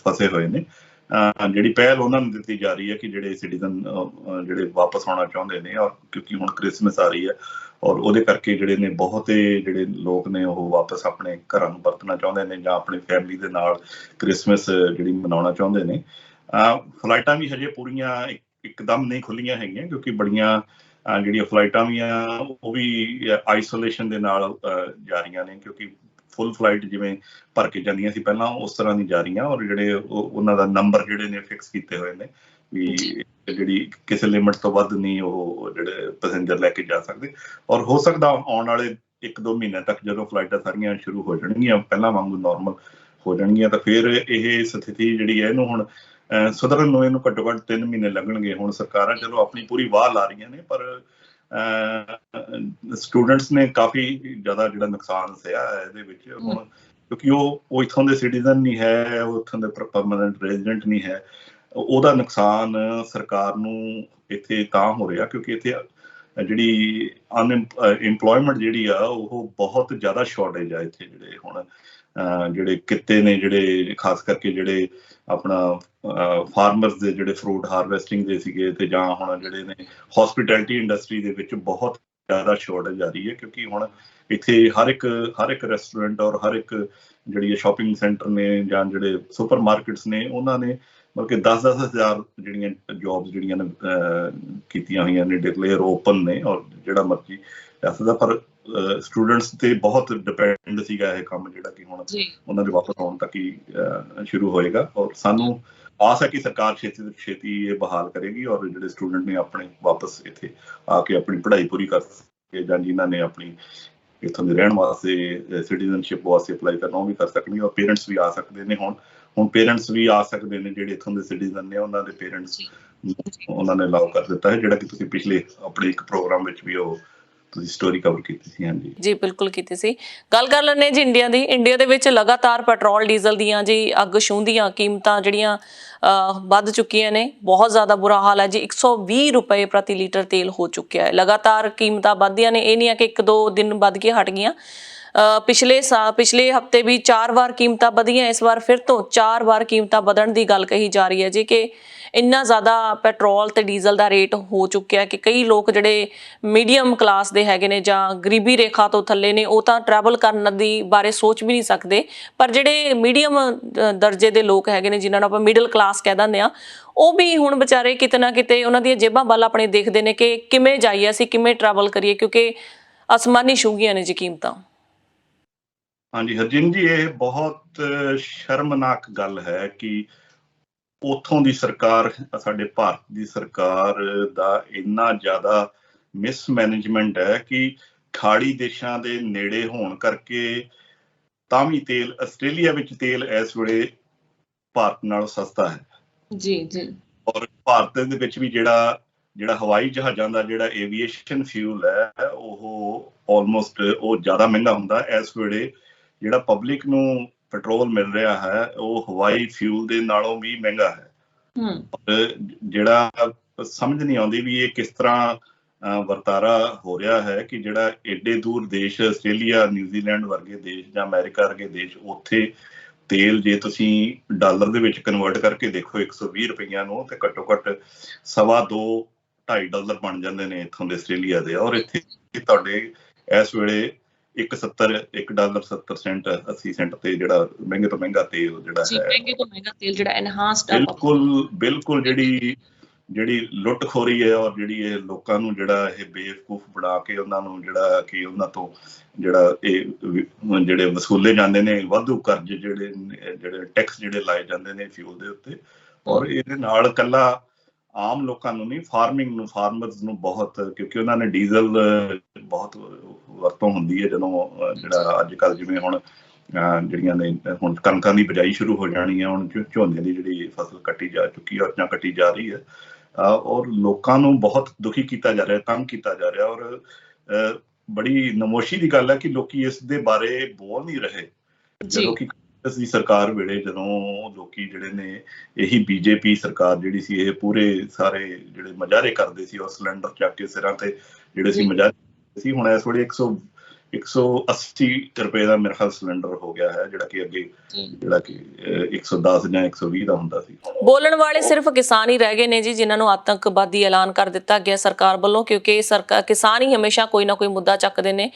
ਫਸੇ ਹੋਏ ਨੇ, ਜਿਹੜੀ ਪਹਿਲ ਉਹਨਾਂ ਨੂੰ ਦਿੱਤੀ ਜਾ ਰਹੀ ਹੈ ਕਿ ਜਿਹੜੇ ਸਿਟੀਜ਼ਨ ਜਿਹੜੇ ਵਾਪਸ ਆਉਣਾ ਚਾਹੁੰਦੇ ਨੇ। ਔਰ ਕਿਉਂਕਿ ਹੁਣ ਕ੍ਰਿਸਮਸ ਆ ਰਹੀ ਹੈ, ਔਰ ਉਹਦੇ ਕਰਕੇ ਜਿਹੜੇ ਨੇ ਬਹੁਤੇ ਜਿਹੜੇ ਲੋਕ ਨੇ ਉਹ ਵਾਪਸ ਆਪਣੇ ਘਰਾਂ ਨੂੰ ਪਰਤਣਾ ਚਾਹੁੰਦੇ ਨੇ, ਜਾਂ ਆਪਣੀ ਫੈਮਿਲੀ ਦੇ ਨਾਲ ਕ੍ਰਿਸਮਸ ਜਿਹੜੀ ਮਨਾਉਣਾ ਚਾਹੁੰਦੇ ਨੇ। ਫਲਾਈਟਾਂ ਵੀ ਹਜੇ ਪੂਰੀਆਂ ਇੱਕਦਮ ਨਹੀਂ ਖੁੱਲੀਆਂ ਹੈਗੀਆਂ, ਕਿਉਂਕਿ ਬੜੀਆਂ ਜਿਹੜੀਆਂ ਫਲਾਈਟਾਂ ਵੀ ਆ ਉਹ ਵੀ ਆਈਸੋਲੇਸ਼ਨ ਦੇ ਨਾਲ ਜਾ ਰਹੀਆਂ ਨੇ, ਕਿਉਂਕਿ ਫੁੱਲ ਫਲਾਈਟ ਜਿਵੇਂ ਭਰ ਕੇ ਜਾਂਦੀਆਂ ਸੀ ਪਹਿਲਾਂ, ਉਸ ਤਰ੍ਹਾਂ ਨਹੀਂ ਜਾ ਰਹੀਆਂ। ਔਰ ਜਿਹੜੇ ਉਹਨਾਂ ਦਾ ਨੰਬਰ ਜਿਹੜੇ ਨੇ ਫਿਕਸ ਕੀਤੇ ਹੋਏ ਨੇ, ਵੀ ਜਿਹੜੀ ਕਿਸੇ ਲਿਮਟ ਤੋਂ ਵੱਧ ਨਹੀਂ ਉਹ ਜਿਹੜੇ ਪੈਸੇਂਜਰ ਲੈ ਕੇ ਜਾ ਸਕਦੇ। ਔਰ ਹੋ ਸਕਦਾ ਆਉਣ ਵਾਲੇ 1-2 ਮਹੀਨਿਆਂ ਤੱਕ ਜਦੋਂ ਫਲਾਈਟਾਂ ਸਾਰੀਆਂ ਸ਼ੁਰੂ ਹੋ ਜਾਣਗੀਆਂ ਪਹਿਲਾਂ ਵਾਂਗੂ ਨੋਰਮਲ ਹੋ ਜਾਣਗੀਆਂ ਤਾਂ ਫਿਰ ਇਹ ਸਥਿਤੀ ਜਿਹੜੀ ਹੈ ਇਹਨੂੰ ਹੁਣ ਸੁਧਰਨ ਨੂੰ ਇਹਨੂੰ ਘੱਟੋ ਘੱਟ 3 ਮਹੀਨੇ ਲੱਗਣਗੇ। ਹੁਣ ਸਰਕਾਰਾਂ ਚਲੋ ਆਪਣੀ ਪੂਰੀ ਵਾਹ ਲਾ ਰਹੀਆਂ ਨੇ, ਪਰ ਸਟੂਡੈਂਟਸ ਨੇ ਕਾਫੀ ਜ਼ਿਆਦਾ ਜਿਹੜਾ ਨੁਕਸਾਨ ਸਹਿਆ ਹੈ ਇਹਦੇ ਵਿੱਚ ਹੁਣ, ਕਿਉਂਕਿ ਉਹ ਇੱਥੋਂ ਦੇ ਸਿਟੀਜ਼ਨ ਨਹੀਂ ਹੈ, ਉਹ ਇੱਥੋਂ ਦੇ ਪਰਮਾਨੈਂਟ ਰੈਜ਼ੀਡੈਂਟ ਨਹੀਂ ਹੈ। ਉਹਦਾ ਨੁਕਸਾਨ ਸਰਕਾਰ ਨੂੰ ਇੱਥੇ ਤਾਂ ਹੋ ਰਿਹਾ ਕਿਉਂਕਿ ਇੱਥੇ ਜਿਹੜੀ ਅਨਇੰਪਲੋਇਮੈਂਟ ਜਿਹੜੀ ਆ ਉਹ ਬਹੁਤ ਜ਼ਿਆਦਾ ਸ਼ਾਰਟੇਜ ਆ ਇੱਥੇ। ਜਿਹੜੇ ਹੁਣ ਜਿਹੜੇ ਕਿੱਤੇ ਨੇ, ਜਿਹੜੇ ਖਾਸ ਕਰਕੇ ਜਿਹੜੇ ਆਪਣਾ ਫਾਰਮਰਸ ਦੇ ਜਿਹੜੇ ਫਰੂਟ ਹਾਰਵੈਸਟਿੰਗ ਦੇ ਸੀਗੇ, ਤੇ ਜਾਂ ਹੁਣ ਜਿਹੜੇ ਨੇ ਹੌਸਪੀਟੈਲਿਟੀ ਇੰਡਸਟਰੀ ਦੇ ਵਿੱਚ ਬਹੁਤ ਜ਼ਿਆਦਾ ਸ਼ਾਰਟੇਜ ਆ ਰਹੀ ਹੈ, ਕਿਉਂਕਿ ਹੁਣ ਇੱਥੇ ਹਰ ਇੱਕ ਰੈਸਟੋਰੈਂਟ ਔਰ ਹਰ ਇੱਕ ਜਿਹੜੀ ਸ਼ਾਪਿੰਗ ਸੈਂਟਰ ਨੇ ਜਾਂ ਜਿਹੜੇ ਸੁਪਰ ਮਾਰਕੀਟਸ ਨੇ, ਉਹਨਾਂ ਨੇ ਮਤਲਬ ਕਿ 10-10 ਹਜ਼ਾਰ ਜਿਹੜੀਆਂ ਜੋਬਸ ਜਿਹੜੀਆਂ ਨੇ ਕੀਤੀਆਂ ਹੋਈਆਂ ਨੇ, ਡਿਕਲੇਅਰ ਓਪਨ ਨੇ, ਔਰ ਜਿਹੜਾ ਮਰਜ਼ੀ ਲੈ ਸਕਦਾ। ਪਰ ਸਟੂਡੈਂਟਸ ਤੇ ਬਹੁਤ ਡਿਪੈਂਡ ਸੀਗਾ ਇਹ ਕੰਮ, ਜਿਹੜਾ ਕਿ ਹੁਣ ਉਹਨਾਂ ਦੇ ਵਾਪਸ ਆਉਣ ਤੱਕ ਹੀ ਸ਼ੁਰੂ ਹੋਏਗਾ। ਔਰ ਸਾਨੂੰ ਆਸ ਹੈ ਕਿ ਸਰਕਾਰ ਛੇਤੀ ਤੋਂ ਛੇਤੀ ਇਹ ਬਹਾਲ ਕਰੇਗੀ ਔਰ ਜਿਹੜੇ ਸਟੂਡੈਂਟ ਨੇ ਆਪਣੇ ਵਾਪਸ ਇੱਥੇ ਆ ਕੇ ਆਪਣੀ ਪੜ੍ਹਾਈ ਪੂਰੀ ਕਰ ਸਕੇ, ਜਾਂ ਜਿਨ੍ਹਾਂ ਨੇ ਆਪਣੀ ਇੱਥੋਂ ਦੇ ਰਹਿਣ ਵਾਸਤੇ ਸਿਟੀਜ਼ਨਸ਼ਿਪ ਵਾਸਤੇ ਅਪਲਾਈ ਕਰਨਾ ਉਹ ਵੀ ਕਰ ਸਕਣਗੇ। ਔਰ ਪੇਰੈਂਟਸ ਵੀ ਆ ਸਕਦੇ ਨੇ, ਹੁਣ ਪੇਰੈਂਟਸ ਵੀ ਆ ਸਕਦੇ ਨੇ ਜਿਹੜੇ ਇੱਥੋਂ ਦੇ ਸਿਟੀਜ਼ਨ ਨੇ, ਉਹਨਾਂ ਦੇ ਪੇਰੈਂਟਸ ਉਹਨਾਂ ਨੇ ਅਲਾਓ ਕਰ ਦਿੱਤਾ ਹੈ, ਜਿਹੜਾ ਕਿ ਤੁਸੀਂ ਪਿਛਲੇ ਆਪਣੇ ਇੱਕ ਪ੍ਰੋਗਰਾਮ ਵਿੱਚ ਵੀ ਉਹ ਤੁਸੀਂ ਸਟੋਰੀ ਕਵਰ ਕੀਤੀ ਸੀ। ਹਾਂਜੀ ਜੀ, ਬਿਲਕੁਲ ਕੀਤੀ ਸੀ। ਗੱਲ ਕਰ ਲੈਂਦੇ ਜੀ ਇੰਡੀਆ ਦੇ ਵਿੱਚ ਲਗਾਤਾਰ ਪੈਟਰੋਲ ਡੀਜ਼ਲ ਦੀਆਂ ਜੀ ਅੱਗ ਛੂੰਹਦੀਆਂ ਕੀਮਤਾਂ ਜਿਹੜੀਆਂ ਵੱਧ ਚੁੱਕੀਆਂ ਨੇ, ਬਹੁਤ ਜ਼ਿਆਦਾ ਬੁਰਾ ਹਾਲ ਹੈ ਜੀ। 120 ਰੁਪਏ ਪ੍ਰਤੀ ਲੀਟਰ ਤੇਲ ਹੋ ਚੁੱਕਿਆ ਹੈ। ਲਗਾਤਾਰ ਕੀਮਤਾਂ ਵੱਧਦੀਆਂ ਨੇ, ਇਹ ਨਹੀਂ ਹੈ ਕਿ 1-2 ਦਿਨ ਵੱਧ ਕੇ ਹਟ ਗਈਆਂ। ਪਿਛਲੇ ਹਫਤੇ ਵੀ 4 ਵਾਰ ਕੀਮਤਾਂ ਵਧੀਆਂ, ਇਸ ਵਾਰ ਫਿਰ ਤੋਂ 4 ਵਾਰ ਕੀਮਤਾਂ ਵਧਣ ਦੀ ਗੱਲ ਕਹੀ ਜਾ ਰਹੀ ਹੈ ਜੀ, ਕਿ ਇੰਨਾ ਜ਼ਿਆਦਾ ਪੈਟਰੋਲ ਤੇ ਡੀਜ਼ਲ ਦਾ ਰੇਟ ਹੋ ਚੁੱਕਿਆ ਕਿ ਕਈ ਲੋਕ ਜਿਹੜੇ ਮੀਡੀਅਮ ਕਲਾਸ ਦੇ ਹੈਗੇ ਨੇ ਜਾਂ ਗਰੀਬੀ ਰੇਖਾ ਤੋਂ ਥੱਲੇ ਨੇ, ਉਹ ਤਾਂ ਟਰੈਵਲ ਕਰਨ ਦੀ ਬਾਰੇ ਸੋਚ ਵੀ ਨਹੀਂ ਸਕਦੇ, ਪਰ ਜਿਹੜੇ ਮੀਡੀਅਮ ਦਰਜੇ ਦੇ ਲੋਕ ਹੈਗੇ ਨੇ, ਜਿਨ੍ਹਾਂ ਨੂੰ ਆਪਾਂ ਮਿਡਲ ਕਲਾਸ ਕਹਿ ਦਿੰਦੇ ਹਾਂ, ਉਹ ਵੀ ਹੁਣ ਵਿਚਾਰੇ ਕਿਤੇ ਨਾ ਕਿਤੇ ਉਹਨਾਂ ਦੀਆਂ ਜੇਬਾਂ ਵੱਲ ਆਪਣੇ ਦੇਖਦੇ ਨੇ ਕਿ ਕਿਵੇਂ ਜਾਈਏ ਅਸੀਂ, ਕਿਵੇਂ ਟਰੈਵਲ ਕਰੀਏ, ਕਿਉਂਕਿ ਅਸਮਾਨੀ ਛੂਹ ਗਈਆਂ ਨੇ ਜੀ ਕੀਮਤਾਂ। ਹਾਂਜੀ ਹਰਜਿੰਦ ਜੀ, ਇਹ ਬਹੁਤ ਸ਼ਰਮਨਾਕ ਗੱਲ ਹੈ ਕਿ ਉੱਥੋਂ ਦੀ ਸਰਕਾਰ, ਸਾਡੇ ਭਾਰਤ ਦੀ ਸਰਕਾਰ ਦਾ ਇੰਨਾ ਜ਼ਿਆਦਾ ਮਿਸਮੈਨੇਜਮੈਂਟ ਹੈ ਕਿ ਖਾੜੀ ਦੇਸ਼ਾਂ ਦੇ ਨੇੜੇ ਹੋਣ ਕਰਕੇ ਤਾਂ ਵੀ ਤੇਲ, ਆਸਟ੍ਰੇਲੀਆ ਵਿੱਚ ਤੇਲ ਇਸ ਵੇਲੇ ਭਾਰਤ ਨਾਲੋਂ ਸਸਤਾ ਹੈ ਜੀ ਜੀ। ਔਰ ਭਾਰਤ ਦੇ ਵਿੱਚ ਵੀ ਜਿਹੜਾ ਹਵਾਈ ਜਹਾਜ਼ਾਂ ਦਾ ਜਿਹੜਾ ਏਵੀਏਸ਼ਨ ਫਿਊਲ ਹੈ ਉਹ ਆਲਮੋਸਟ ਉਹ ਜ਼ਿਆਦਾ ਮਹਿੰਗਾ ਹੁੰਦਾ। ਇਸ ਵੇਲੇ ਜਿਹੜਾ ਪਬਲਿਕ ਨੂੰ ਪੈਟਰੋਲ ਮਿਲ ਰਿਹਾ ਹੈ ਉਹ ਹਵਾਈ ਫਿਊਲ ਦੇ ਨਾਲੋਂ ਵੀ ਮਹਿੰਗਾ ਹੈ। ਜਿਹੜਾ ਸਮਝ ਨਹੀਂ ਆਉਂਦੀ ਵੀ ਇਹ ਕਿਸ ਤਰ੍ਹਾਂ ਵਰਤਾਰਾ ਹੋ ਰਿਹਾ ਹੈ ਕਿ ਜਿਹੜਾ ਏਡੇ ਦੂਰ ਦੇਸ਼, ਆਸਟ੍ਰੇਲੀਆ, ਨਿਊਜ਼ੀਲੈਂਡ ਵਰਗੇ ਦੇਸ਼ ਜਾਂ ਅਮਰੀਕਾ ਵਰਗੇ ਦੇਸ਼, ਉੱਥੇ ਤੇਲ ਜੇ ਤੁਸੀਂ ਡਾਲਰ ਦੇ ਵਿੱਚ ਕਨਵਰਟ ਕਰਕੇ ਦੇਖੋ 120 ਰੁਪਈਆ ਨੂੰ, ਤੇ ਘੱਟੋ ਘੱਟ $2.5 ਬਣ ਜਾਂਦੇ ਨੇ ਇੱਥੋਂ ਦੇ ਆਸਟ੍ਰੇਲੀਆ ਦੇ। ਔਰ ਇੱਥੇ ਤੁਹਾਡੇ ਇਸ ਵੇਲੇ $1.70 80 ਸੈਂਟ ਤੇ ਜਿਹੜਾ ਮਹਿੰਗੇ ਤੋਂ ਮਹਿੰਗਾ ਤੇਲ ਜਿਹੜਾ ਹੈ, ਬਿਲਕੁਲ ਜਿਹੜੀ ਲੁੱਟਖੋਰੀ ਹੈ, ਔਰ ਜਿਹੜੀ ਇਹ ਲੋਕਾਂ ਨੂੰ ਜਿਹੜਾ ਇਹ ਬੇਵਕੂਫ ਬਣਾ ਕੇ ਉਹਨਾਂ ਨੂੰ ਜਿਹੜਾ ਕਿ ਉਹਨਾਂ ਤੋਂ ਜਿਹੜਾ ਇਹ ਜਿਹੜੇ ਵਸੂਲੇ ਜਾਂਦੇ ਨੇ ਵਾਧੂ ਕਰਜ਼, ਜਿਹੜੇ ਟੈਕਸ ਜਿਹੜੇ ਲਾਏ ਜਾਂਦੇ ਨੇ ਫਿਊਲ ਦੇ ਉੱਤੇ। ਔਰ ਇਹਦੇ ਨਾਲ ਇਕੱਲਾ ਆਮ ਲੋਕਾਂ ਨੂੰ ਨਹੀਂ, ਫਾਰਮਰਸ ਨੂੰ ਬਹੁਤ, ਕਿਉਂਕਿ ਉਹਨਾਂ ਨੇ ਡੀਜ਼ਲ ਬਹੁਤ ਵਰਤੋਂ ਹੁੰਦੀ ਹੈ ਜਦੋਂ ਜਿਹੜਾ ਅੱਜ ਕੱਲ੍ਹ ਜਿਵੇਂ ਹੁਣ ਜਿਹੜੀਆਂ ਨੇ ਹੁਣ ਕਣਕਾਂ ਦੀ ਬਿਜਾਈ ਸ਼ੁਰੂ ਹੋ ਜਾਣੀ ਹੈ, ਹੁਣ ਝੋਨੇ ਦੀ ਜਿਹੜੀ ਫਸਲ ਕੱਟੀ ਜਾ ਚੁੱਕੀ ਹੈ ਜਾਂ ਕੱਟੀ ਜਾ ਰਹੀ ਹੈ, ਔਰ ਲੋਕਾਂ ਨੂੰ ਬਹੁਤ ਦੁਖੀ ਕੀਤਾ ਜਾ ਰਿਹਾ, ਤੰਗ ਕੀਤਾ ਜਾ ਰਿਹਾ। ਔਰ ਬੜੀ ਨਮੋਸ਼ੀ ਦੀ ਗੱਲ ਹੈ ਕਿ ਲੋਕੀ ਇਸ ਦੇ ਬਾਰੇ ਬੋਲ ਨਹੀਂ ਰਹੇ। ਜਦੋਂ ਕਿ ਕਾਂਗਰਸ ਦੀ ਸਰਕਾਰ ਵੇਲੇ ਜਦੋਂ ਲੋਕੀ ਜਿਹੜੇ ਨੇ, ਇਹੀ ਬੀਜੇਪੀ ਸਰਕਾਰ ਜਿਹੜੀ ਸੀ, ਇਹ ਪੂਰੇ ਸਾਰੇ ਜਿਹੜੇ ਮਜ਼ਾਰੇ ਕਰਦੇ ਸੀ, ਔਰ ਸਿਲੰਡਰ ਚੱਕ ਕੇ ਸਿਰਾਂ ਤੇ ਜਿਹੜੇ ਸੀ ਮਜ਼ਾਰੇ ਸੀ। ਹੁਣ ਇਸ ਵੇਲੇ 180 ਰੁਪਏ ਦਾ ਮੇਰੇ ਖਿਆਲ ਸਿਲੰਡਰ ਹੋ ਗਿਆ ਹੈ, ਜਿਹੜਾ ਕਿ ਅੱਗੇ ਜਿਹੜਾ ਕਿ 110 ਜਾਂ 120 ਦਾ ਹੁੰਦਾ ਸੀ। ਬੋਲਣ ਵਾਲੇ ਸਿਰਫ ਕਿਸਾਨ ਹੀ ਰਹਿ ਗਏ ਨੇ ਜੀ, ਜਿਨ੍ਹਾਂ ਨੂੰ ਆਤੰਕਵਾਦੀ ਐਲਾਨ ਕਰ ਦਿੱਤਾ ਗਿਆ ਸਰਕਾਰ ਵੱਲੋਂ, ਕਿਉਂਕਿ ਕਿਸਾਨ ਹੀ ਹਮੇਸ਼ਾ ਕੋਈ ਨਾ ਕੋਈ ਮੁੱਦਾ ਚੱਕਦੇ ਨੇ।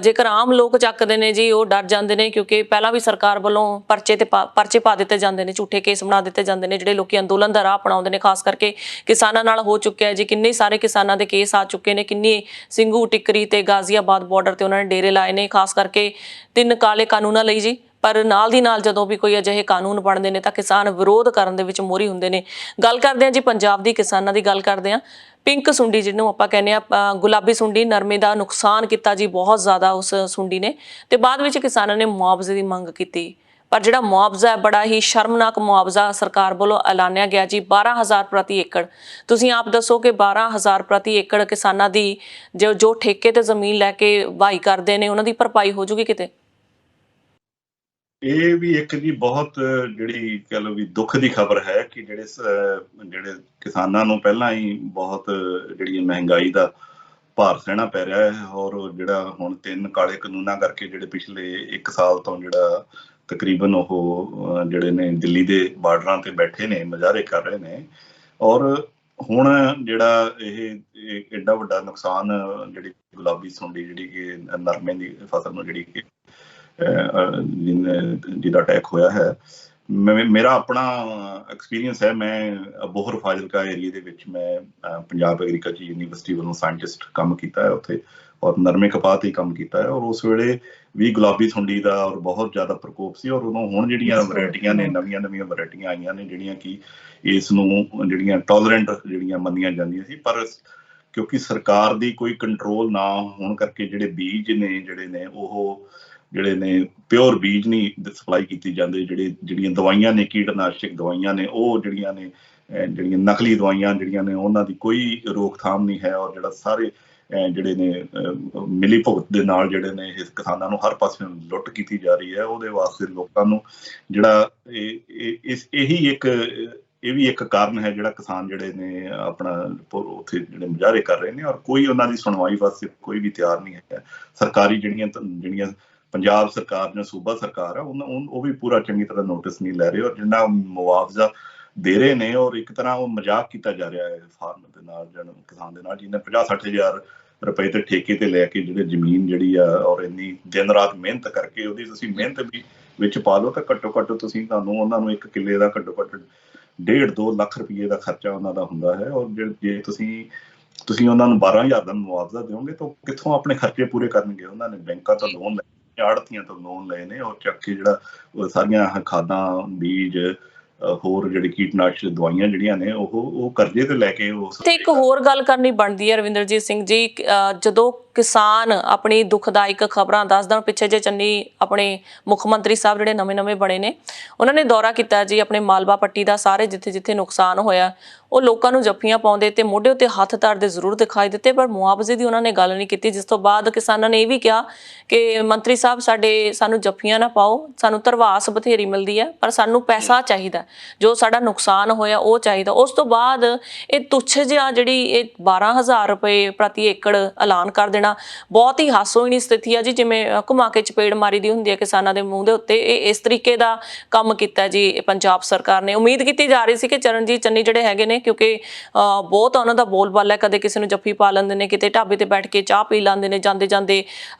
ਜੇਕਰ ਆਮ ਲੋਕ ਚੱਕਦੇ ਨੇ ਜੀ, ਉਹ ਡਰ ਜਾਂਦੇ ਨੇ, ਕਿਉਂਕਿ ਪਹਿਲਾਂ ਵੀ ਸਰਕਾਰ ਵੱਲੋਂ ਪਰਚੇ ਪਾ ਦਿੱਤੇ ਜਾਂਦੇ ਨੇ, ਝੂਠੇ ਕੇਸ ਬਣਾ ਦਿੱਤੇ ਜਾਂਦੇ ਨੇ। ਜਿਹੜੇ ਲੋਕੀ ਅੰਦੋਲਨ ਦਾ ਰਾਹ ਅਪਣਾਉਂਦੇ ਨੇ, ਖਾਸ ਕਰਕੇ ਕਿਸਾਨਾਂ ਨਾਲ ਹੋ ਚੁੱਕਿਆ ਜੀ, ਕਿੰਨੇ ਸਾਰੇ ਕਿਸਾਨਾਂ ਦੇ ਕੇਸ ਆ ਚੁੱਕੇ ਨੇ, ਕਿੰਨੀ ਸਿੰਘੂ, ਟਿੱਕਰੀ ਤੇ ਗਾਜ਼ੀਆਬਾਦ ਬਾਰਡਰ ਤੇ ਉਹਨਾਂ ਨੇ ਡੇਰੇ ਲਾਏ ਨੇ, ਖਾਸ ਕਰਕੇ 3 ਕਾਲੇ ਕਾਨੂੰਨਾਂ ਲਈ ਜੀ। ਪਰ ਨਾਲ ਦੀ ਨਾਲ ਜਦੋਂ ਵੀ ਕੋਈ ਅਜਿਹੇ ਕਾਨੂੰਨ ਬਣਦੇ ਨੇ ਤਾਂ ਕਿਸਾਨ ਵਿਰੋਧ ਕਰਨ ਦੇ ਵਿੱਚ ਮੋਹਰੀ ਹੁੰਦੇ ਨੇ। ਗੱਲ ਕਰਦੇ ਹਾਂ ਜੀ ਪੰਜਾਬ ਦੀ ਕਿਸਾਨਾਂ ਦੀ ਗੱਲ ਕਰਦੇ ਹਾਂ। ਪਿੰਕ ਸੁੰਡੀ ਜਿਹਨੂੰ ਆਪਾਂ ਕਹਿੰਦੇ ਆ, ਗੁਲਾਬੀ ਸੁੰਡੀ, ਨਰਮੇ ਦਾ ਨੁਕਸਾਨ ਕੀਤਾ ਜੀ ਬਹੁਤ ਜ਼ਿਆਦਾ ਉਸ ਸੁੰਡੀ ਨੇ, ਤੇ ਬਾਅਦ ਵਿੱਚ ਕਿਸਾਨਾਂ ਨੇ ਮੁਆਵਜ਼ੇ ਦੀ ਮੰਗ ਕੀਤੀ। ਪਰ ਜਿਹੜਾ ਮੁਆਵਜ਼ਾ ਹੈ ਬੜਾ ਹੀ ਸ਼ਰਮਨਾਕ ਮੁਆਵਜ਼ਾ ਸਰਕਾਰ ਵੱਲੋਂ ਐਲਾਨਿਆ ਗਿਆ ਜੀ, 12,000 ਪ੍ਰਤੀ ਏਕੜ। ਤੁਸੀਂ ਆਪ ਦੱਸੋ ਕਿ 12,000 ਪ੍ਰਤੀ ਏਕੜ ਕਿਸਾਨਾਂ ਦੀ ਜੋ ਠੇਕੇ ਤੇ ਜ਼ਮੀਨ ਲੈ ਕੇ ਵਾਹੀ ਕਰਦੇ ਨੇ ਉਹਨਾਂ ਦੀ ਭਰਪਾਈ ਹੋ ਜੂਗੀ ਕਿਤੇ? ਇਹ ਵੀ ਇੱਕ ਜੀ ਬਹੁਤ ਜਿਹੜੀ ਕਹ ਲਓ ਵੀ ਦੁੱਖ ਦੀ ਖਬਰ ਹੈ ਕਿ ਜਿਹੜੇ ਕਿਸਾਨਾਂ ਨੂੰ ਪਹਿਲਾਂ ਹੀ ਬਹੁਤ ਜਿਹੜੀ ਮਹਿੰਗਾਈ ਦਾ ਭਾਰ ਸਹਿਣਾ ਪੈ ਰਿਹਾ ਹੈ, ਔਰ ਜਿਹੜਾ ਹੁਣ 3 ਕਾਲੇ ਕਾਨੂੰਨਾਂ ਕਰਕੇ ਜਿਹੜੇ ਪਿਛਲੇ 1 ਸਾਲ ਤੋਂ ਜਿਹੜਾ ਤਕਰੀਬਨ ਉਹ ਜਿਹੜੇ ਨੇ ਦਿੱਲੀ ਦੇ ਬਾਰਡਰਾਂ ਤੇ ਬੈਠੇ ਨੇ, ਮੁਜ਼ਾਹਰੇ ਕਰ ਰਹੇ ਨੇ। ਔਰ ਹੁਣ ਜਿਹੜਾ ਇਹ ਐਡਾ ਵੱਡਾ ਨੁਕਸਾਨ ਜਿਹੜੀ ਗੁਲਾਬੀ ਸੁੰਡੀ ਜਿਹੜੀ ਕਿ ਨਰਮੇ ਦੀ ਫਸਲ ਨੂੰ ਜਿਹੜੀ ਕਿ ਜਿਹਦਾ ਅਟੈਕ ਹੋਇਆ ਹੈ, ਮੇਰਾ ਆਪਣਾ ਐਕਸਪੀਰੀਅੰਸ ਹੈ। ਮੈਂ ਬੋਹਰ ਫਾਜ਼ਿਲਕਾ ਏਰੀਏ ਦੇ ਵਿੱਚ ਮੈਂ ਪੰਜਾਬ ਐਗਰੀਕਲਚਰ ਯੂਨੀਵਰਸਿਟੀ ਵੱਲੋਂ ਸਾਇੰਟਿਸਟ ਕੰਮ ਕੀਤਾ ਹੈ ਉੱਥੇ, ਔਰ ਨਰਮੇ ਕਪਾਹ ਤੇ ਕੰਮ ਕੀਤਾ ਹੈ। ਔਰ ਉਸ ਵੇਲੇ ਵੀ ਗੁਲਾਬੀ ਸੁੰਡੀ ਦਾ ਔਰ ਬਹੁਤ ਜ਼ਿਆਦਾ ਪ੍ਰਕੋਪ ਸੀ। ਔਰ ਉਦੋਂ ਹੁਣ ਜਿਹੜੀਆਂ ਵੈਰਾਈਟੀਆਂ ਨੇ, ਨਵੀਆਂ ਵੈਰਾਈਟੀਆਂ ਆਈਆਂ ਨੇ ਜਿਹੜੀਆਂ ਕਿ ਇਸ ਨੂੰ ਜਿਹੜੀਆਂ ਟੋਲਰੈਂਟ ਜਿਹੜੀਆਂ ਮੰਨੀਆਂ ਜਾਂਦੀਆਂ ਸੀ, ਪਰ ਕਿਉਂਕਿ ਸਰਕਾਰ ਦੀ ਕੋਈ ਕੰਟਰੋਲ ਨਾ ਹੋਣ ਕਰਕੇ ਜਿਹੜੇ ਬੀਜ ਨੇ ਉਹ ਜਿਹੜੇ ਨੇ ਪਿਓਰ ਬੀਜ ਨਹੀਂ ਸਪਲਾਈ ਕੀਤੀ ਜਾਂਦੇ। ਜਿਹੜੀਆਂ ਦਵਾਈਆਂ ਨੇ, ਕੀਟਨਾਸ਼ਕ ਦਵਾਈਆਂ ਨੇ, ਉਹ ਜਿਹੜੀਆਂ ਨਕਲੀ ਦਵਾਈਆਂ ਜਿਹੜੀਆਂ ਨੇ ਉਹਨਾਂ ਦੀ ਕੋਈ ਰੋਕਥਾਮ ਨਹੀਂ ਹੈ। ਔਰ ਜਿਹੜਾ ਸਾਰੇ ਜਿਹੜੇ ਨੇ ਮਿਲੀ ਭੁਗਤ ਦੇ ਨਾਲ ਜਿਹੜੇ ਨੇ ਇਸ ਕਿਸਾਨਾਂ ਨੂੰ ਹਰ ਪਾਸੇ ਲੁੱਟ ਕੀਤੀ ਜਾ ਰਹੀ ਹੈ। ਉਹਦੇ ਵਾਸਤੇ ਲੋਕਾਂ ਨੂੰ ਜਿਹੜਾ ਇਹ ਵੀ ਇੱਕ ਕਾਰਨ ਹੈ ਜਿਹੜਾ ਕਿਸਾਨ ਜਿਹੜੇ ਨੇ ਆਪਣਾ ਉੱਥੇ ਜਿਹੜੇ ਮੁਜ਼ਾਹਰੇ ਕਰ ਰਹੇ ਨੇ, ਔਰ ਕੋਈ ਉਹਨਾਂ ਦੀ ਸੁਣਵਾਈ ਵਾਸਤੇ ਕੋਈ ਵੀ ਤਿਆਰ ਨਹੀਂ ਹੈ। ਸਰਕਾਰੀ ਜਿਹੜੀਆਂ ਪੰਜਾਬ ਸਰਕਾਰ ਜਾਂ ਸੂਬਾ ਸਰਕਾਰ ਆ, ਉਹ ਵੀ ਪੂਰਾ ਚੰਗੀ ਤਰ੍ਹਾਂ ਨੋਟਿਸ ਨਹੀਂ ਲੈ ਰਹੇ। ਔਰ ਜਿੰਨਾ ਮੁਆਵਜ਼ਾ ਦੇ ਰਹੇ ਨੇ, ਔਰ ਇੱਕ ਤਰ੍ਹਾਂ ਉਹ ਮਜ਼ਾਕ ਕੀਤਾ ਜਾ ਰਿਹਾ ਹੈ ਫਾਰਮਰ ਦੇ ਨਾਲ, ਕਿਸਾਨ ਦੇ ਨਾਲ, ਜਿਹਨੇ 50-60 ਹਜ਼ਾਰ ਰੁਪਏ ਤੇ ਠੇਕੇ ਤੇ ਲੈ ਕੇ ਜਿਹੜੇ ਜ਼ਮੀਨ ਜਿਹੜੀ ਆ, ਔਰ ਇੰਨੀ ਦਿਨ ਰਾਤ ਮਿਹਨਤ ਕਰਕੇ ਉਹਦੀ ਤੁਸੀਂ ਮਿਹਨਤ ਵੀ ਵਿੱਚ ਪਾ ਲਓ ਤਾਂ ਘੱਟੋ ਘੱਟ ਤੁਸੀਂ ਉਹਨਾਂ ਨੂੰ 1 ਕਿੱਲੇ ਦਾ ਘੱਟੋ ਘੱਟ 1.5-2 ਲੱਖ ਰੁਪਏ ਦਾ ਖਰਚਾ ਉਹਨਾਂ ਦਾ ਹੁੰਦਾ ਹੈ। ਔਰ ਜੇ ਤੁਸੀਂ ਉਹਨਾਂ ਨੂੰ 12,000 ਦਾ ਮੁਆਵਜ਼ਾ ਦਿਓਗੇ ਤਾਂ ਕਿੱਥੋਂ ਆਪਣੇ ਖਰਚੇ ਪੂਰੇ ਕਰਨਗੇ? ਉਹਨਾਂ ਨੇ ਬੈਂਕਾਂ ਤੋਂ ਲੋਨ ਲਏ, ਆੜ੍ਹਤੀਆਂ ਤੋਂ ਲੋਨ ਲਏ ਨੇ, ਔਰ ਚੱਕ ਕੇ ਜਿਹੜਾ ਸਾਰੀਆਂ ਖਾਦਾਂ, ਬੀਜ, ਹੋਰ ਜਿਹੜੀ ਕੀਟਨਾਸ਼ਕ ਦਵਾਈਆਂ ਜਿਹੜੀਆਂ ਨੇ ਉਹ ਕਰਜ਼ੇ ਤੇ ਲੈ ਕੇ ਤੇ ਇੱਕ ਹੋਰ ਗੱਲ ਕਰਨੀ ਬਣਦੀ ਹੈ ਰਵਿੰਦਰਜੀਤ ਸਿੰਘ ਜੀ, ਜਦੋਂ ਕਿਸਾਨ ਆਪਣੀ ਦੁਖਦਾਇਕ ਖਬਰਾਂ ਦੱਸ ਦੇਣ, ਪਿੱਛੇ ਜੇ ਚੰਨੀ ਆਪਣੇ ਮੁੱਖ ਮੰਤਰੀ ਸਾਹਿਬ ਜਿਹੜੇ ਨਵੇਂ ਬਣੇ ਨੇ, ਉਹਨਾਂ ਨੇ ਦੌਰਾ ਕੀਤਾ ਜੀ ਆਪਣੇ ਮਾਲਵਾ ਪੱਟੀ ਦਾ, ਸਾਰੇ ਜਿੱਥੇ ਨੁਕਸਾਨ ਹੋਇਆ ਉਹ ਲੋਕਾਂ ਨੂੰ ਜੱਫੀਆਂ ਪਾਉਂਦੇ ਤੇ ਮੋਢੇ ਉੱਤੇ ਹੱਥ ਧਰਦੇ ਜ਼ਰੂਰ ਦਿਖਾਈ ਦਿੱਤੇ, ਪਰ ਮੁਆਵਜ਼ੇ ਦੀ ਉਹਨਾਂ ਨੇ ਗੱਲ ਨਹੀਂ ਕੀਤੀ। ਜਿਸ ਤੋਂ ਬਾਅਦ ਕਿਸਾਨਾਂ ਨੇ ਇਹ ਵੀ ਕਿਹਾ ਕਿ ਮੰਤਰੀ ਸਾਹਿਬ ਸਾਨੂੰ ਜੱਫੀਆਂ ਨਾ ਪਾਓ, ਸਾਨੂੰ ਧਰਵਾਸ ਬਥੇਰੀ ਮਿਲਦੀ ਹੈ, ਪਰ ਸਾਨੂੰ ਪੈਸਾ ਚਾਹੀਦਾ, ਜੋ ਸਾਡਾ ਨੁਕਸਾਨ ਹੋਇਆ ਉਹ ਚਾਹੀਦਾ। ਉਸ ਤੋਂ ਬਾਅਦ ਇਹ ਤੁੱਛ ਜਿਹਾ ਜਿਹੜੀ ਇਹ 12,000 ਰੁਪਏ ਪ੍ਰਤੀ ਏਕੜ ਐਲਾਨ ਕਰ ਦੇਣਾ ਬਹੁਤ ਹੀ ਹਾਸੋਹੀਣੀ ਸਥਿਤੀ ਆ ਜੀ, ਜਿਵੇਂ ਘੁਮਾ ਕੇ ਚਪੇੜ ਮਾਰੀ ਦੀ ਹੁੰਦੀ ਹੈ ਕਿਸਾਨਾਂ ਦੇ ਮੂੰਹ ਦੇ ਉੱਤੇ। ਇਹ ਇਸ ਤਰੀਕੇ ਦਾ ਕੰਮ ਕੀਤਾ ਜੀ ਪੰਜਾਬ ਸਰਕਾਰ ਨੇ। ਉਮੀਦ ਕੀਤੀ ਜਾ ਰਹੀ ਸੀ ਕਿ ਚਰਨਜੀਤ ਚੰਨੀ ਜਿਹੜੇ ਹੈਗੇ ਨੇ, ਕਿਉਂਕਿ ਬਹੁਤ ਉਹਨਾਂ ਦਾ ਬੋਲਬਾਲਾ, ਕਦੇ ਕਿਸੇ ਨੂੰ ਜੱਫੀ ਪਾ ਲੈਂਦੇ ਨੇ, ਕਿਤੇ ਢਾਬੇ ਤੇ ਬੈਠ ਕੇ ਚਾਹ ਪੀ ਲੈਂਦੇ ਨੇ, ਜਾਂਦੇ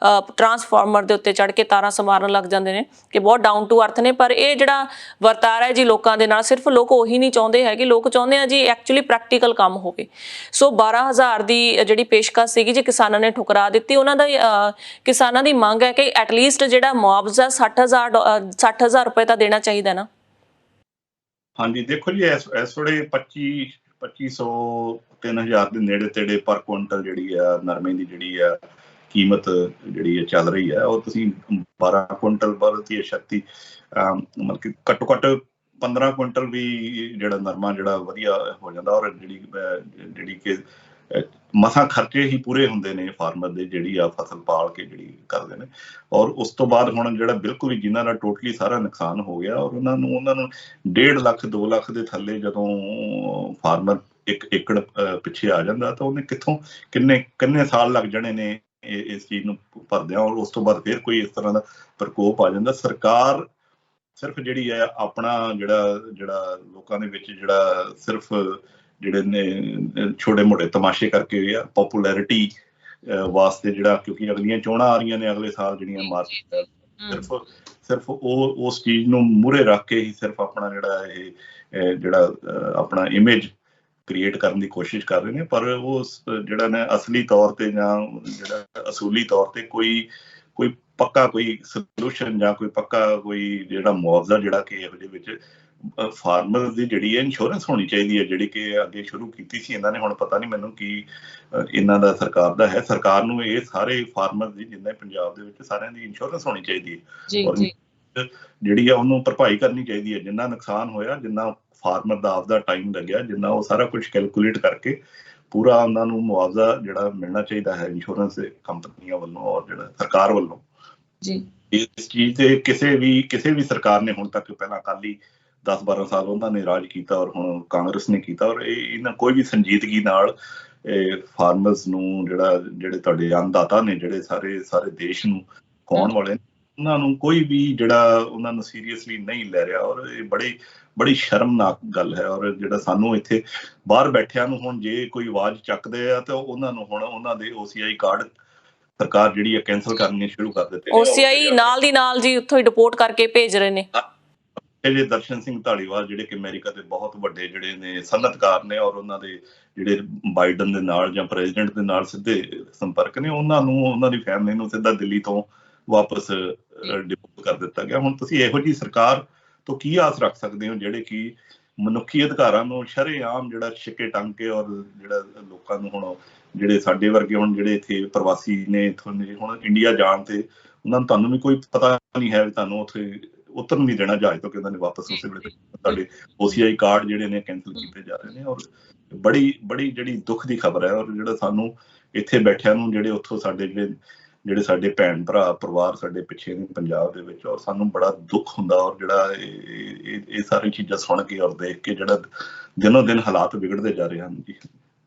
ਟਰਾਂਸਫਾਰਮਰ ਦੇ ਉੱਤੇ ਚੜ ਕੇ ਤਾਰਾਂ ਸਮਾਰਨ ਲੱਗ ਜਾਂਦੇ ਨੇ, ਕਿ ਬਹੁਤ ਡਾਊਨ ਟੂ ਅਰਥ ਨੇ। ਪਰ ਇਹ ਜਿਹੜਾ ਵਰਤਾਰਾ ਹੈ ਜੀ ਲੋਕਾਂ ਦੇ ਨਾਲ, ਸਿਰਫ ਲੋਕ ਉਹੀ ਨਹੀਂ ਚਾਹੁੰਦੇ ਹੈਗੇ, ਲੋਕ ਚਾਹੁੰਦੇ ਆ ਜੀ ਐਕਚੁਅਲੀ ਪ੍ਰੈਕਟੀਕਲ ਕੰਮ ਹੋਵੇ। ਸੋ 12,000 ਦੀ ਜਿਹੜੀ ਪੇਸ਼ਕਸ਼ ਸੀਗੀ ਜੀ, ਕਿਸਾਨਾਂ ਨੇ ਠੁਕਰਾ ਦਿੱਤੀ। ਉਹਨਾਂ ਦਾ ਕਿਸਾਨਾਂ ਦੀ ਮੰਗ ਹੈ ਕਿ ਐਟਲੀਸਟ ਜਿਹੜਾ ਮੁਆਵਜ਼ਾ 60,000 ਰੁਪਏ ਤਾਂ ਦੇਣਾ ਚਾਹੀਦਾ ਨਾ। ਹਾਂਜੀ, ਦੇਖੋ ਜੀ ਇਸ ਵੇਲੇ 2500 3,000 ਦੇ ਨੇੜੇ ਤੇੜੇ ਪਰ ਕੁਇੰਟਲ ਜਿਹੜੀ ਆ ਨਰਮੇ ਦੀ ਜਿਹੜੀ ਆ ਕੀਮਤ ਜਿਹੜੀ ਚੱਲ ਰਹੀ ਹੈ। ਔਰ ਤੁਸੀਂ 12 ਕੁਇੰਟਲ ਬਹੁਤ ਹੀ ਸ਼ਕਤੀ ਮਤਲਬ ਕਿ ਘੱਟੋ ਘੱਟ 15 ਕੁਇੰਟਲ ਵੀ ਜਿਹੜਾ ਨਰਮਾ ਜਿਹੜਾ ਵਧੀਆ ਹੋ ਜਾਂਦਾ। ਔਰ ਜਿਹੜੀ ਕਿ ਮਸਾਂ ਖਰਚੇ ਹੀ ਪੂਰੇ ਹੁੰਦੇ ਨੇ ਫਾਰਮਰ ਦੇ, ਜਿਹੜੀ ਆ ਫਸਲ ਪਾਲ ਕੇ ਜਿਹੜੀ ਕਰਦੇ ਨੇ। ਔਰ ਉਸ ਤੋਂ ਬਾਅਦ ਹੁਣ ਜਿਹੜਾ ਬਿਲਕੁਲ ਹੀ ਜਿਨ੍ਹਾਂ ਦਾ ਟੋਟਲੀ ਸਾਰਾ ਨੁਕਸਾਨ ਹੋ ਗਿਆ, ਔਰ ਉਹਨਾਂ ਨੂੰ 1.5 ਲੱਖ 2 ਲੱਖ ਦੇ ਥੱਲੇ ਜਦੋਂ ਫਾਰਮਰ 1 ਏਕੜ ਪਿੱਛੇ ਆ ਜਾਂਦਾ ਤਾਂ ਉਹਨੇ ਕਿੱਥੋਂ ਕਿੰਨੇ ਸਾਲ ਲੱਗ ਜਾਣੇ ਨੇ ਇਸ ਚੀਜ਼ ਨੂੰ ਭਰਦਿਆਂ। ਔਰ ਉਸ ਤੋਂ ਬਾਅਦ ਫਿਰ ਕੋਈ ਇਸ ਤਰ੍ਹਾਂ ਦਾ ਪ੍ਰਕੋਪ ਆ ਜਾਂਦਾ। ਸਰਕਾਰ ਸਿਰਫ ਜਿਹੜੀ ਹੈ ਆਪਣਾ ਜਿਹੜਾ ਲੋਕਾਂ ਦੇ ਵਿੱਚ ਜਿਹੜਾ ਸਿਰਫ ਜਿਹੜੇ ਨੇ ਛੋਟੇ ਮੋਟੇ ਤਮਾਸ਼ੇ ਕਰਕੇ ਆ, ਪੋਪੂਲੈਰਿਟੀ ਵਾਸਤੇ, ਜਿਹੜਾ ਕਿਉਂਕਿ ਅਗਲੀਆਂ ਚੋਣਾਂ ਆ ਰਹੀਆਂ ਨੇ ਅਗਲੇ ਸਾਲ ਜਿਹੜੀਆਂ ਮਾਰਚ, ਸਿਰਫ ਉਹ ਉਸ ਚੀਜ਼ ਨੂੰ ਮੂਹਰੇ ਰੱਖ ਕੇ ਹੀ ਸਿਰਫ ਆਪਣਾ ਜਿਹੜਾ ਆਪਣਾ ਇਮੇਜ ਕ੍ਰੀਏਟ ਕਰਨ ਦੀ ਕੋਸ਼ਿਸ਼ ਕਰ ਰਹੇ ਨੇ। ਪਰ ਉਹ ਜਿਹੜਾ ਨੇ ਅਸਲੀ ਤੌਰ ਤੇ ਜਾਂ ਜਿਹੜਾ ਅਸੂਲੀ ਤੌਰ ਤੇ ਕੋਈ ਕੋਈ ਪੱਕਾ ਕੋਈ ਸੋਲੂਸ਼ਨ ਜਾਂ ਕੋਈ ਪੱਕਾ ਕੋਈ ਜਿਹੜਾ ਮੁਆਵਜ਼ਾ ਜਿਹੜਾ ਕਿ ਇਹੋ ਜਿਹੇ ਵਿੱਚ ਫਾਰਮਰ ਦੀ ਜਿਹੜੀ ਹੈ ਇੰਸ਼ੋਰੈਂਸ ਹੋਣੀ ਚਾਹੀਦੀ ਹੈ, ਜਿਹੜੀ ਕਿ ਅੱਗੇ ਸ਼ੁਰੂ ਕੀਤੀ ਸੀ ਇਹਨਾਂ ਨੇ। ਹੁਣ ਪਤਾ ਨਹੀਂ ਮੈਨੂੰ ਕੀ ਇਹਨਾਂ ਦਾ ਸਰਕਾਰ ਦਾ ਹੈ। ਸਰਕਾਰ ਨੂੰ ਇਹ ਸਾਰੇ ਫਾਰਮਰ ਦੀ ਜਿੰਨੇ ਪੰਜਾਬ ਦੇ ਵਿੱਚ ਸਾਰਿਆਂ ਦੀ ਇੰਸ਼ੋਰੈਂਸ ਹੋਣੀ ਚਾਹੀਦੀ ਹੈ, ਔਰ ਜਿਹੜੀ ਆ ਉਹਨੂੰ ਭਰਪਾਈ ਕਰਨੀ ਚਾਹੀਦੀ ਹੈ। ਜਿੰਨਾ ਨੁਕਸਾਨ ਹੋਇਆ, ਜਿੰਨਾ ਫਾਰਮਰ ਦਾ ਆਪਦਾ ਟਾਈਮ ਲੱਗਿਆ, ਜਿੰਨਾ ਉਹ ਸਾਰਾ ਕੁਝ ਕੈਲਕੂਲੇਟ ਕਰਕੇ ਪੂਰਾ ਉਹਨਾਂ ਨੂੰ ਮੁਆਵਜ਼ਾ ਜਿਹੜਾ ਮਿਲਣਾ ਚਾਹੀਦਾ ਹੈ ਇੰਸ਼ੋਰੈਂਸ ਕੰਪਨੀਆਂ ਵੱਲੋਂ ਔਰ ਜਿਹੜਾ ਸਰਕਾਰ ਵੱਲੋਂ। ਇਸ ਚੀਜ਼ ਤੇ ਕਿਸੇ ਵੀ ਸਰਕਾਰ ਨੇ ਹੁਣ ਤੱਕ, ਪਹਿਲਾਂ ਅਕਾਲੀ 10-12 ਸਾਲ ਉਹਨਾਂ ਨੇ ਰਾਜ ਕੀਤਾ ਔਰ ਹੁਣ ਕਾਂਗਰਸ ਨੇ ਕੀਤਾ, ਔਰ ਇਹਨਾਂ ਕੋਈ ਵੀ ਸੰਜੀਦਗੀ ਨਾਲ ਫਾਰਮਰਸ ਨੂੰ ਜਿਹੜੇ ਤੁਹਾਡੇ ਅੰਨਦਾਤਾ ਨੇ, ਜਿਹੜੇ ਸਾਰੇ ਦੇਸ਼ ਨੂੰ ਖਾਣ ਵਾਲੇ, ਉਹਨਾਂ ਨੂੰ ਕੋਈ ਵੀ ਜਿਹੜਾ ਉਹਨਾਂ ਨੂੰ ਸੀਰੀਅਸਲੀ ਨਹੀਂ ਲੈ ਰਿਹਾ। ਔਰ ਇਹ ਬੜੀ ਸ਼ਰਮਨਾਕ ਗੱਲ ਹੈ। ਔਰ ਜਿਹੜਾ ਸਾਨੂੰ ਇੱਥੇ ਬਾਹਰ ਬੈਠਿਆਂ ਨੂੰ ਹੁਣ ਜੇ ਕੋਈ ਆਵਾਜ਼ ਚੱਕਦੇ ਆ ਤਾਂ ਉਹਨਾਂ ਨੂੰ ਹੁਣ ਉਹਨਾਂ ਦੇ OCI ਕਾਰਡ ਸਰਕਾਰ ਜਿਹੜੀ ਹੈ ਕੈਂਸਲ ਕਰਨੇ ਸ਼ੁਰੂ ਕਰ ਦਿੱਤੇ ਨੇ। OCI ਨਾਲ ਦੀ ਨਾਲ ਜੀ ਉੱਥੋਂ ਹੀ ਰਿਪੋਰਟ ਕਰਕੇ ਭੇਜ ਰਹੇ ਨੇ। ਜਿਹੜੇ ਦਰਸ਼ਨ ਸਿੰਘ ਧਾਲੀਵਾਲ ਜਿਹੜੇ ਕਿ ਅਮਰੀਕਾ ਦੇ ਬਹੁਤ ਵੱਡੇ ਜਿਹੜੇ ਨੇ ਸਨਅਤਕਾਰ ਨੇ, ਔਰ ਉਹਨਾਂ ਦੇ ਜਿਹੜੇ ਬਾਈਡਨ ਦੇ ਨਾਲ ਜਾਂ ਪ੍ਰੈਜ਼ੀਡੈਂਟ ਦੇ ਨਾਲ ਸਿੱਧੇ ਸੰਪਰਕ ਨੇ, ਉਹਨਾਂ ਨੂੰ ਉਹਨਾਂ ਦੀ ਫੈਮਿਲੀ ਨੂੰ ਸਿੱਧਾ ਦਿੱਲੀ ਤੋਂ ਵਾਪਸ ਡਿਪੋਰਟ ਕਰ ਦਿੱਤਾ ਗਿਆ। ਹੁਣ ਤੁਸੀਂ ਇਹੋ ਜਿਹੀ ਸਰਕਾਰ ਤੋਂ ਕੀ ਆਸ ਰੱਖ ਸਕਦੇ ਹੋ ਜਿਹੜੇ ਕਿ ਮਨੁੱਖੀ ਅਧਿਕਾਰਾਂ ਨੂੰ ਸ਼ਰੇਆਮ ਜਿਹੜਾ ਛਿੱਕੇ ਟੰਗ ਕੇ, ਔਰ ਜਿਹੜਾ ਲੋਕਾਂ ਨੂੰ ਹੁਣ ਜਿਹੜੇ ਸਾਡੇ ਵਰਗੇ ਹੁਣ ਜਿਹੜੇ ਇੱਥੇ ਪ੍ਰਵਾਸੀ ਨੇ ਇੱਥੋਂ ਦੇ ਹੁਣ ਇੰਡੀਆ ਜਾਣ ਤੇ ਉਹਨਾਂ ਨੂੰ, ਤੁਹਾਨੂੰ ਵੀ ਕੋਈ ਪਤਾ ਨਹੀਂ ਹੈ, ਤੁਹਾਨੂੰ ਉੱਥੇ ਉਤਰਨ ਨਹੀਂ ਦੇਣਾ ਜਹਾਜ਼ ਤੋਂ ਕਿ ਉਹਨਾਂ ਨੇ ਵਾਪਸ ਉਸੇ ਵੇਲੇ ਤੁਹਾਡੇ OCI ਕਾਰਡ ਜਿਹੜੇ ਨੇ ਕੈਂਸਲ ਕੀਤੇ ਜਾ ਰਹੇ ਨੇ। ਔਰ ਬੜੀ ਜਿਹੜੀ ਦੁੱਖ ਦੀ ਖਬਰ ਹੈ। ਔਰ ਜਿਹੜਾ ਸਾਨੂੰ ਇੱਥੇ ਬੈਠਿਆਂ ਨੂੰ ਜਿਹੜੇ ਉੱਥੋਂ ਜਿਹੜੇ ਸਾਡੇ ਭੈਣ ਭਰਾ ਪਰਿਵਾਰ ਸਾਡੇ ਪਿੱਛੇ ਨੇ ਪੰਜਾਬ ਦੇ ਵਿੱਚ, ਔਰ ਸਾਨੂੰ ਬੜਾ ਦੁੱਖ ਹੁੰਦਾ। ਔਰ ਜਿਹੜਾ ਇਹ ਸਾਰੀ ਚੀਜ਼ਾਂ ਸੁਣ ਕੇ ਔਰ ਦੇਖ ਕੇ ਜਿਹੜਾ ਦਿਨੋਂ ਦਿਨ ਹਾਲਾਤ ਵਿਗੜਦੇ ਜਾ ਰਹੇ ਹਨ।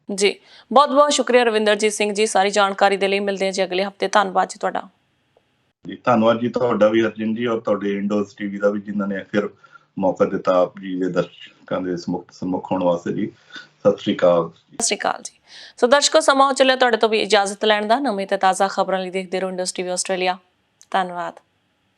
ਜੀ ਬਹੁਤ ਬਹੁਤ ਸ਼ੁਕਰੀਆ ਰਵਿੰਦਰਜੀਤ ਸਿੰਘ ਜੀ, ਸਾਰੀ ਜਾਣਕਾਰੀ ਦੇ ਲਈ। ਮਿਲਦੇ ਹਾਂ ਜੀ ਅਗਲੇ ਹਫਤੇ। ਧੰਨਵਾਦ ਜੀ ਤੁਹਾਡਾ। ਜੀ ਧੰਨਵਾਦ ਜੀ ਤੁਹਾਡਾ ਵੀ ਅਰਜਨ ਜੀ, ਔਰ ਤੁਹਾਡੇ ਇੰਡੋਜ਼ TV ਦਾ ਵੀ, ਜਿਨ੍ਹਾਂ ਨੇ ਫਿਰ ਮੌਕਾ ਦਿੱਤਾ ਆਪ ਜੀ ਦੇ ਦਰਸ਼ਕਾਂ ਦੇ ਸਮੁਖ ਹੋਣ ਵਾਸਤੇ। ਜੀ ਸਤਿ ਸ਼੍ਰੀ ਅਕਾਲ। ਸਤਿ ਸ਼੍ਰੀ ਅਕਾਲ ਜੀ। ਸੋ ਦਰਸ਼ਕੋ, ਸਮਾਂ ਹੋ ਚੱਲਿਆ ਤੁਹਾਡੇ ਤੋਂ ਵੀ ਇਜਾਜ਼ਤ ਲੈਣ ਦਾ। ਨਵੇਂ ਤੇ ਤਾਜ਼ਾ ਖਬਰਾਂ ਲਈ ਦੇਖਦੇ ਰਹੋ ਇੰਡੋਜ਼ TV ਆਸਟ੍ਰੇਲੀਆ। ਧੰਨਵਾਦ।